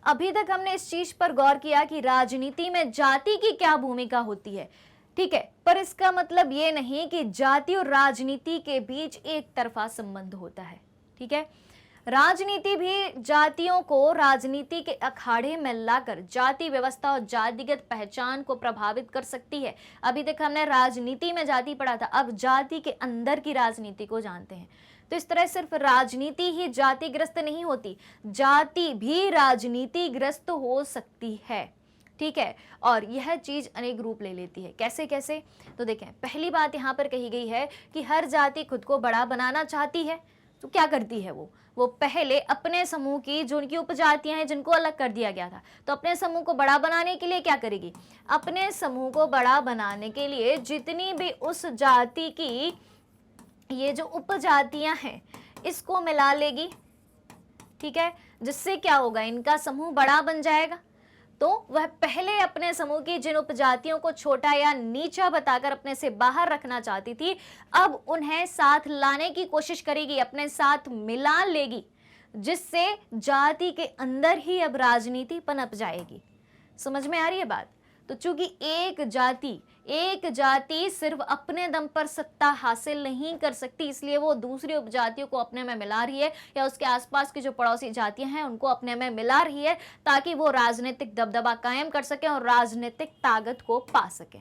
Speaker 1: अभी तक हमने इस चीज पर गौर किया कि राजनीति में जाति की क्या भूमिका होती है। ठीक है, पर इसका मतलब ये नहीं कि जाति और राजनीति के बीच एक तरफा संबंध होता है। ठीक है, राजनीति भी जातियों को राजनीति के अखाड़े में लाकर जाति व्यवस्था और जातिगत पहचान को प्रभावित कर सकती है। अभी तक हमने राजनीति में जाति पढ़ा था, अब जाति के अंदर की राजनीति को जानते हैं। तो इस तरह सिर्फ राजनीति ही जातिग्रस्त नहीं होती, जाति भी राजनीतिग्रस्त हो सकती है। ठीक है, और यह चीज अनेक रूप ले लेती है। कैसे कैसे? तो देखें, पहली बात यहाँ पर कही गई है कि हर जाति खुद को बड़ा बनाना चाहती है। तो क्या करती है वो पहले अपने समूह की, जो उनकी उपजातियां हैं जिनको अलग कर दिया गया था, तो अपने समूह को बड़ा बनाने के लिए क्या करेगी? अपने समूह को बड़ा बनाने के लिए जितनी भी उस जाति की ये जो उपजातियां हैं इसको मिला लेगी। ठीक है, जिससे क्या होगा? इनका समूह बड़ा बन जाएगा। तो वह पहले अपने समूह की जिन उपजातियों को छोटा या नीचा बताकर अपने से बाहर रखना चाहती थी, अब उन्हें साथ लाने की कोशिश करेगी, अपने साथ मिला लेगी, जिससे जाति के अंदर ही अब राजनीति पनप जाएगी। समझ में आ रही है बात? तो चूंकि एक जाति सिर्फ अपने दम पर सत्ता हासिल नहीं कर सकती, इसलिए वो दूसरी उपजातियों को अपने में मिला रही है या उसके आसपास की जो पड़ोसी जातियां हैं उनको अपने में मिला रही है, ताकि वो राजनीतिक दबदबा कायम कर सके और राजनीतिक ताकत को पा सके।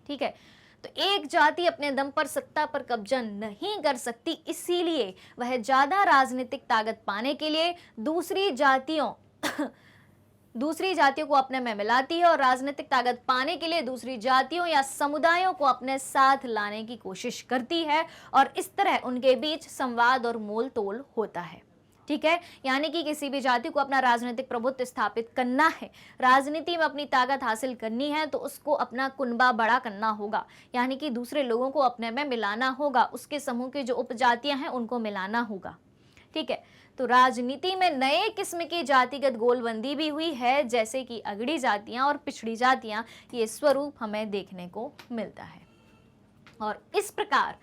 Speaker 1: ठीक है, तो एक जाति अपने दम पर सत्ता पर कब्जा नहीं कर सकती, इसीलिए वह ज्यादा राजनीतिक ताकत पाने के लिए दूसरी जातियों को अपने में मिलाती है और राजनीतिक ताकत पाने के लिए दूसरी जातियों या समुदायों को अपने साथ लाने की कोशिश करती है, और इस तरह उनके बीच संवाद और मोल तोल होता है। ठीक है, यानी कि किसी भी जाति को अपना राजनीतिक प्रभुत्व स्थापित करना है, राजनीति में अपनी ताकत हासिल करनी है, तो उसको अपना कुनबा बड़ा करना होगा, यानी कि दूसरे लोगों को अपने में मिलाना होगा, उसके समूह की जो उपजातियां हैं उनको मिलाना होगा। ठीक है, तो राजनीति में नए किस्म की जातिगत गोलबंदी भी हुई है, जैसे कि अगड़ी जातियां और पिछड़ी जातियां, ये स्वरूप हमें देखने को मिलता है। और इस प्रकार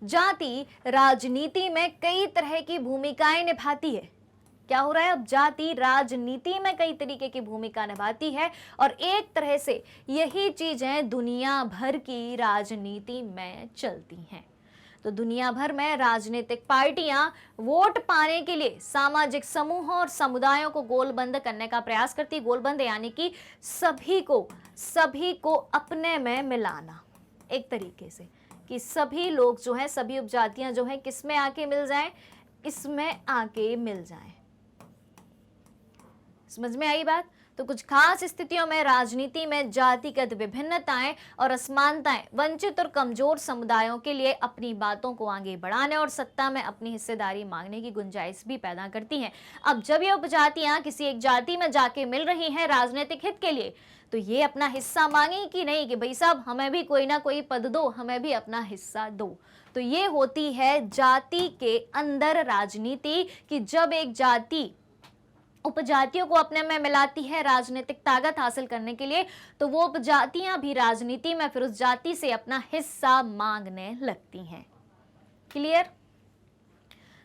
Speaker 1: जाति राजनीति में कई तरह की भूमिकाएं निभाती है। क्या हो रहा है, अब जाति राजनीति में कई तरीके की भूमिका निभाती है, और एक तरह से यही चीजें दुनिया भर की राजनीति में चलती हैं। तो दुनिया भर में राजनीतिक पार्टियां वोट पाने के लिए सामाजिक समूहों और समुदायों को गोलबंद करने का प्रयास करती है। गोलबंद यानी कि सभी को अपने में मिलाना, एक तरीके से कि सभी लोग जो हैं, सभी उपजातियां जो हैं, किस में आके मिल जाएं, इसमें आके मिल जाएं। समझ में आई बात? तो कुछ खास स्थितियों में राजनीति में जातिगत विभिन्नताएं और असमानताएं वंचित और कमजोर समुदायों के लिए अपनी बातों को आगे बढ़ाने और सत्ता में अपनी हिस्सेदारी मांगने की गुंजाइश भी पैदा करती हैं। अब जब ये उपजातियां किसी एक जाति में जाके मिल रही हैं राजनीतिक हित के लिए, तो ये अपना हिस्सा मांगे कि नहीं कि भाई साहब हमें भी कोई ना कोई पद दो, हमें भी अपना हिस्सा दो। तो ये होती है जाति के अंदर राजनीति, कि जब एक जाति उपजातियों को अपने में मिलाती है राजनीतिक ताकत हासिल करने के लिए, तो वो उपजातियां भी राजनीति में फिर उस जाति से अपना हिस्सा मांगने लगती हैं। क्लियर?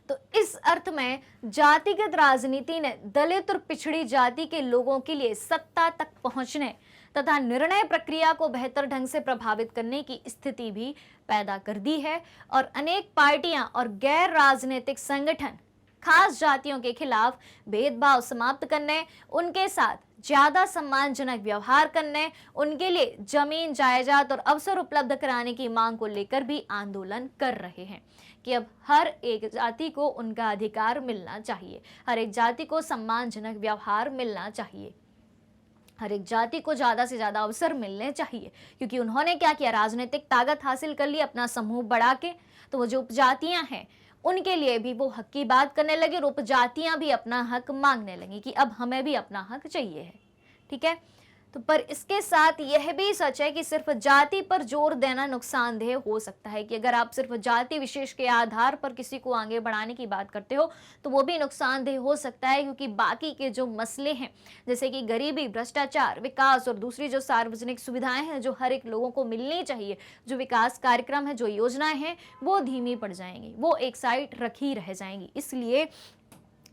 Speaker 1: तो इस अर्थ में जातिगत राजनीति ने दलित और पिछड़ी जाति के लोगों के लिए सत्ता तक पहुंचने तथा निर्णय प्रक्रिया को बेहतर ढंग से प्रभावित करने की स्थिति भी पैदा कर दी है, और अनेक पार्टियां और गैर राजनीतिक संगठन खास जातियों के खिलाफ भेदभाव समाप्त करने, उनके साथ ज्यादा सम्मानजनक व्यवहार करने, उनके लिए जमीन जायदाद और अवसर उपलब्ध कराने की मांग को लेकर भी आंदोलन कर रहे हैं कि अब हर एक जाति को उनका अधिकार मिलना चाहिए, हर एक जाति को सम्मानजनक व्यवहार मिलना चाहिए, हर एक जाति को ज्यादा से ज्यादा अवसर मिलने चाहिए। क्योंकि उन्होंने क्या किया, राजनीतिक ताकत हासिल कर ली अपना समूह बढ़ा के, तो वो जो उपजातियां हैं उनके लिए भी वो हक की बात करने लगे, और उपजातियां भी अपना हक मांगने लगी कि अब हमें भी अपना हक चाहिए है। ठीक है, तो पर इसके साथ यह भी सच है कि सिर्फ जाति पर जोर देना नुकसानदेह हो सकता है, कि अगर आप सिर्फ जाति विशेष के आधार पर किसी को आगे बढ़ाने की बात करते हो तो वो भी नुकसानदेह हो सकता है, क्योंकि बाकी के जो मसले हैं जैसे कि गरीबी, भ्रष्टाचार, विकास और दूसरी जो सार्वजनिक सुविधाएं हैं जो हर एक लोगों को मिलनी चाहिए, जो विकास कार्यक्रम है, जो योजनाएं हैं, वो धीमी पड़ जाएंगी, वो एक साइड रखी रह जाएंगी। इसलिए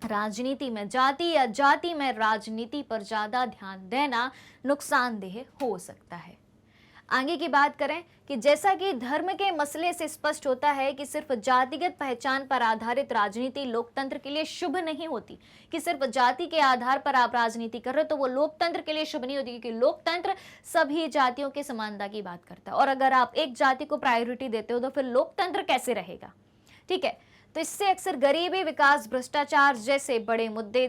Speaker 1: राजनीति में जाति या जाति में राजनीति पर ज्यादा ध्यान देना नुकसानदेह हो सकता है। आगे की बात करें कि जैसा कि धर्म के मसले से स्पष्ट होता है कि सिर्फ जातिगत पहचान पर आधारित राजनीति लोकतंत्र के लिए शुभ नहीं होती, कि सिर्फ जाति के आधार पर आप राजनीति कर रहे हो तो वो लोकतंत्र के लिए शुभ नहीं होती, क्योंकि लोकतंत्र सभी जातियों की समानता की बात करता है, और अगर आप एक जाति को प्रायोरिटी देते हो तो फिर लोकतंत्र कैसे रहेगा। ठीक है, तो इससे अक्सर गरीबी, विकास, भ्रष्टाचार जैसे बड़े मुद्दे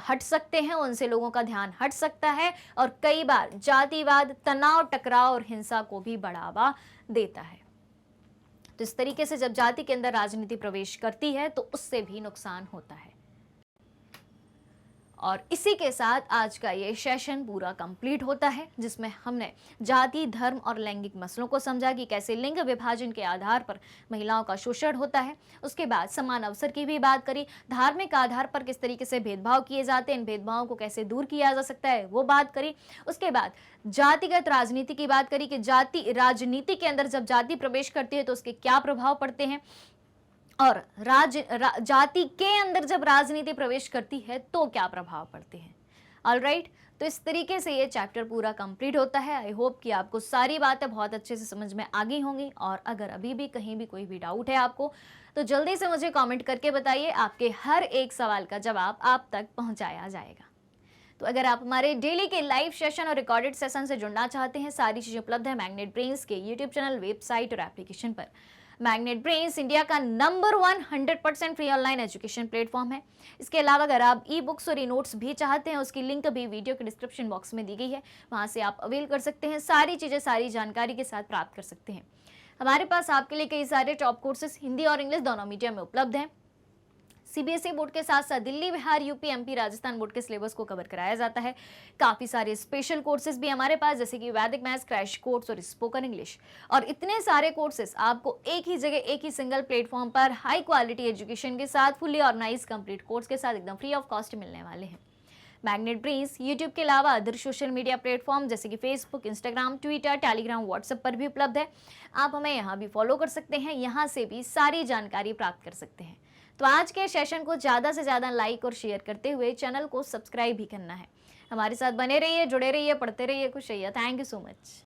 Speaker 1: हट सकते हैं, उनसे लोगों का ध्यान हट सकता है, और कई बार जातिवाद तनाव, टकराव और हिंसा को भी बढ़ावा देता है। तो इस तरीके से जब जाति के अंदर राजनीति प्रवेश करती है तो उससे भी नुकसान होता है। और इसी के साथ आज का ये सेशन पूरा कंप्लीट होता है, जिसमें हमने जाति, धर्म और लैंगिक मसलों को समझा कि कैसे लिंग विभाजन के आधार पर महिलाओं का शोषण होता है। उसके बाद समान अवसर की भी बात करी, धार्मिक आधार पर किस तरीके से भेदभाव किए जाते हैं, इन भेदभावों को कैसे दूर किया जा सकता है, वो बात करी। उसके बाद जातिगत राजनीति की बात करी कि जाति राजनीति के अंदर जब जाति प्रवेश करती है तो उसके क्या प्रभाव पड़ते हैं, और जाति के अंदर जब राजनीति प्रवेश करती है तो क्या प्रभाव पड़ते हैं। ऑलराइट, तो इस तरीके से ये चैप्टर पूरा कंप्लीट होता है। आई होप कि आपको सारी बातें बहुत अच्छे से समझ में आ गई होंगी, और अगर अभी भी कहीं भी कोई भी डाउट है आपको तो जल्दी से मुझे कमेंट करके बताइए, आपके हर एक सवाल का जवाब आप तक पहुंचाया जाएगा। तो अगर आप हमारे डेली के लाइव सेशन और रिकॉर्डेड सेशन से जुड़ना चाहते हैं, सारी चीजें उपलब्ध है मैग्नेट ब्रेन्स के यूट्यूब चैनल, वेबसाइट और एप्लीकेशन पर। मैग्नेट ब्रेन्स इंडिया का number 1 100% free online education platform है। इसके अलावा अगर आप ई बुक्स और ई नोट्स भी चाहते हैं, उसकी लिंक भी वीडियो के डिस्क्रिप्शन बॉक्स में दी गई है, वहां से आप अवेल कर सकते हैं, सारी चीजें सारी जानकारी के साथ प्राप्त कर सकते हैं। हमारे पास आपके लिए कई सारे टॉप कोर्सेज हिंदी और इंग्लिश दोनों मीडियम में उपलब्ध हैं। सीबीएसई बोर्ड के साथ साथ Delhi, Bihar, UP, MP, Rajasthan board के सिलेबस को कवर कराया जाता है। काफ़ी सारे स्पेशल कोर्सेज भी हमारे पास, जैसे कि वैदिक मैथ्स, क्रैश कोर्स और स्पोकन इंग्लिश। और इतने सारे कोर्सेज आपको एक ही जगह, एक ही सिंगल प्लेटफॉर्म पर हाई क्वालिटी एजुकेशन के साथ, फुली ऑर्गेनाइज कंप्लीट कोर्स के साथ एकदम फ्री ऑफ कॉस्ट मिलने वाले हैं। मैग्नेट ब्रेन्स यूट्यूब के अलावा अदर सोशल मीडिया प्लेटफॉर्म जैसे कि Facebook, Instagram, Twitter, Telegram, WhatsApp पर भी उपलब्ध है। आप हमें यहाँ भी फॉलो कर सकते हैं, यहाँ से भी सारी जानकारी प्राप्त कर सकते हैं। तो आज के सेशन को ज़्यादा से ज़्यादा लाइक और शेयर करते हुए चैनल को सब्सक्राइब भी करना है। हमारे साथ बने रहिए, जुड़े रहिए, पढ़ते रहिए, खुश रहिए। Thank you so much.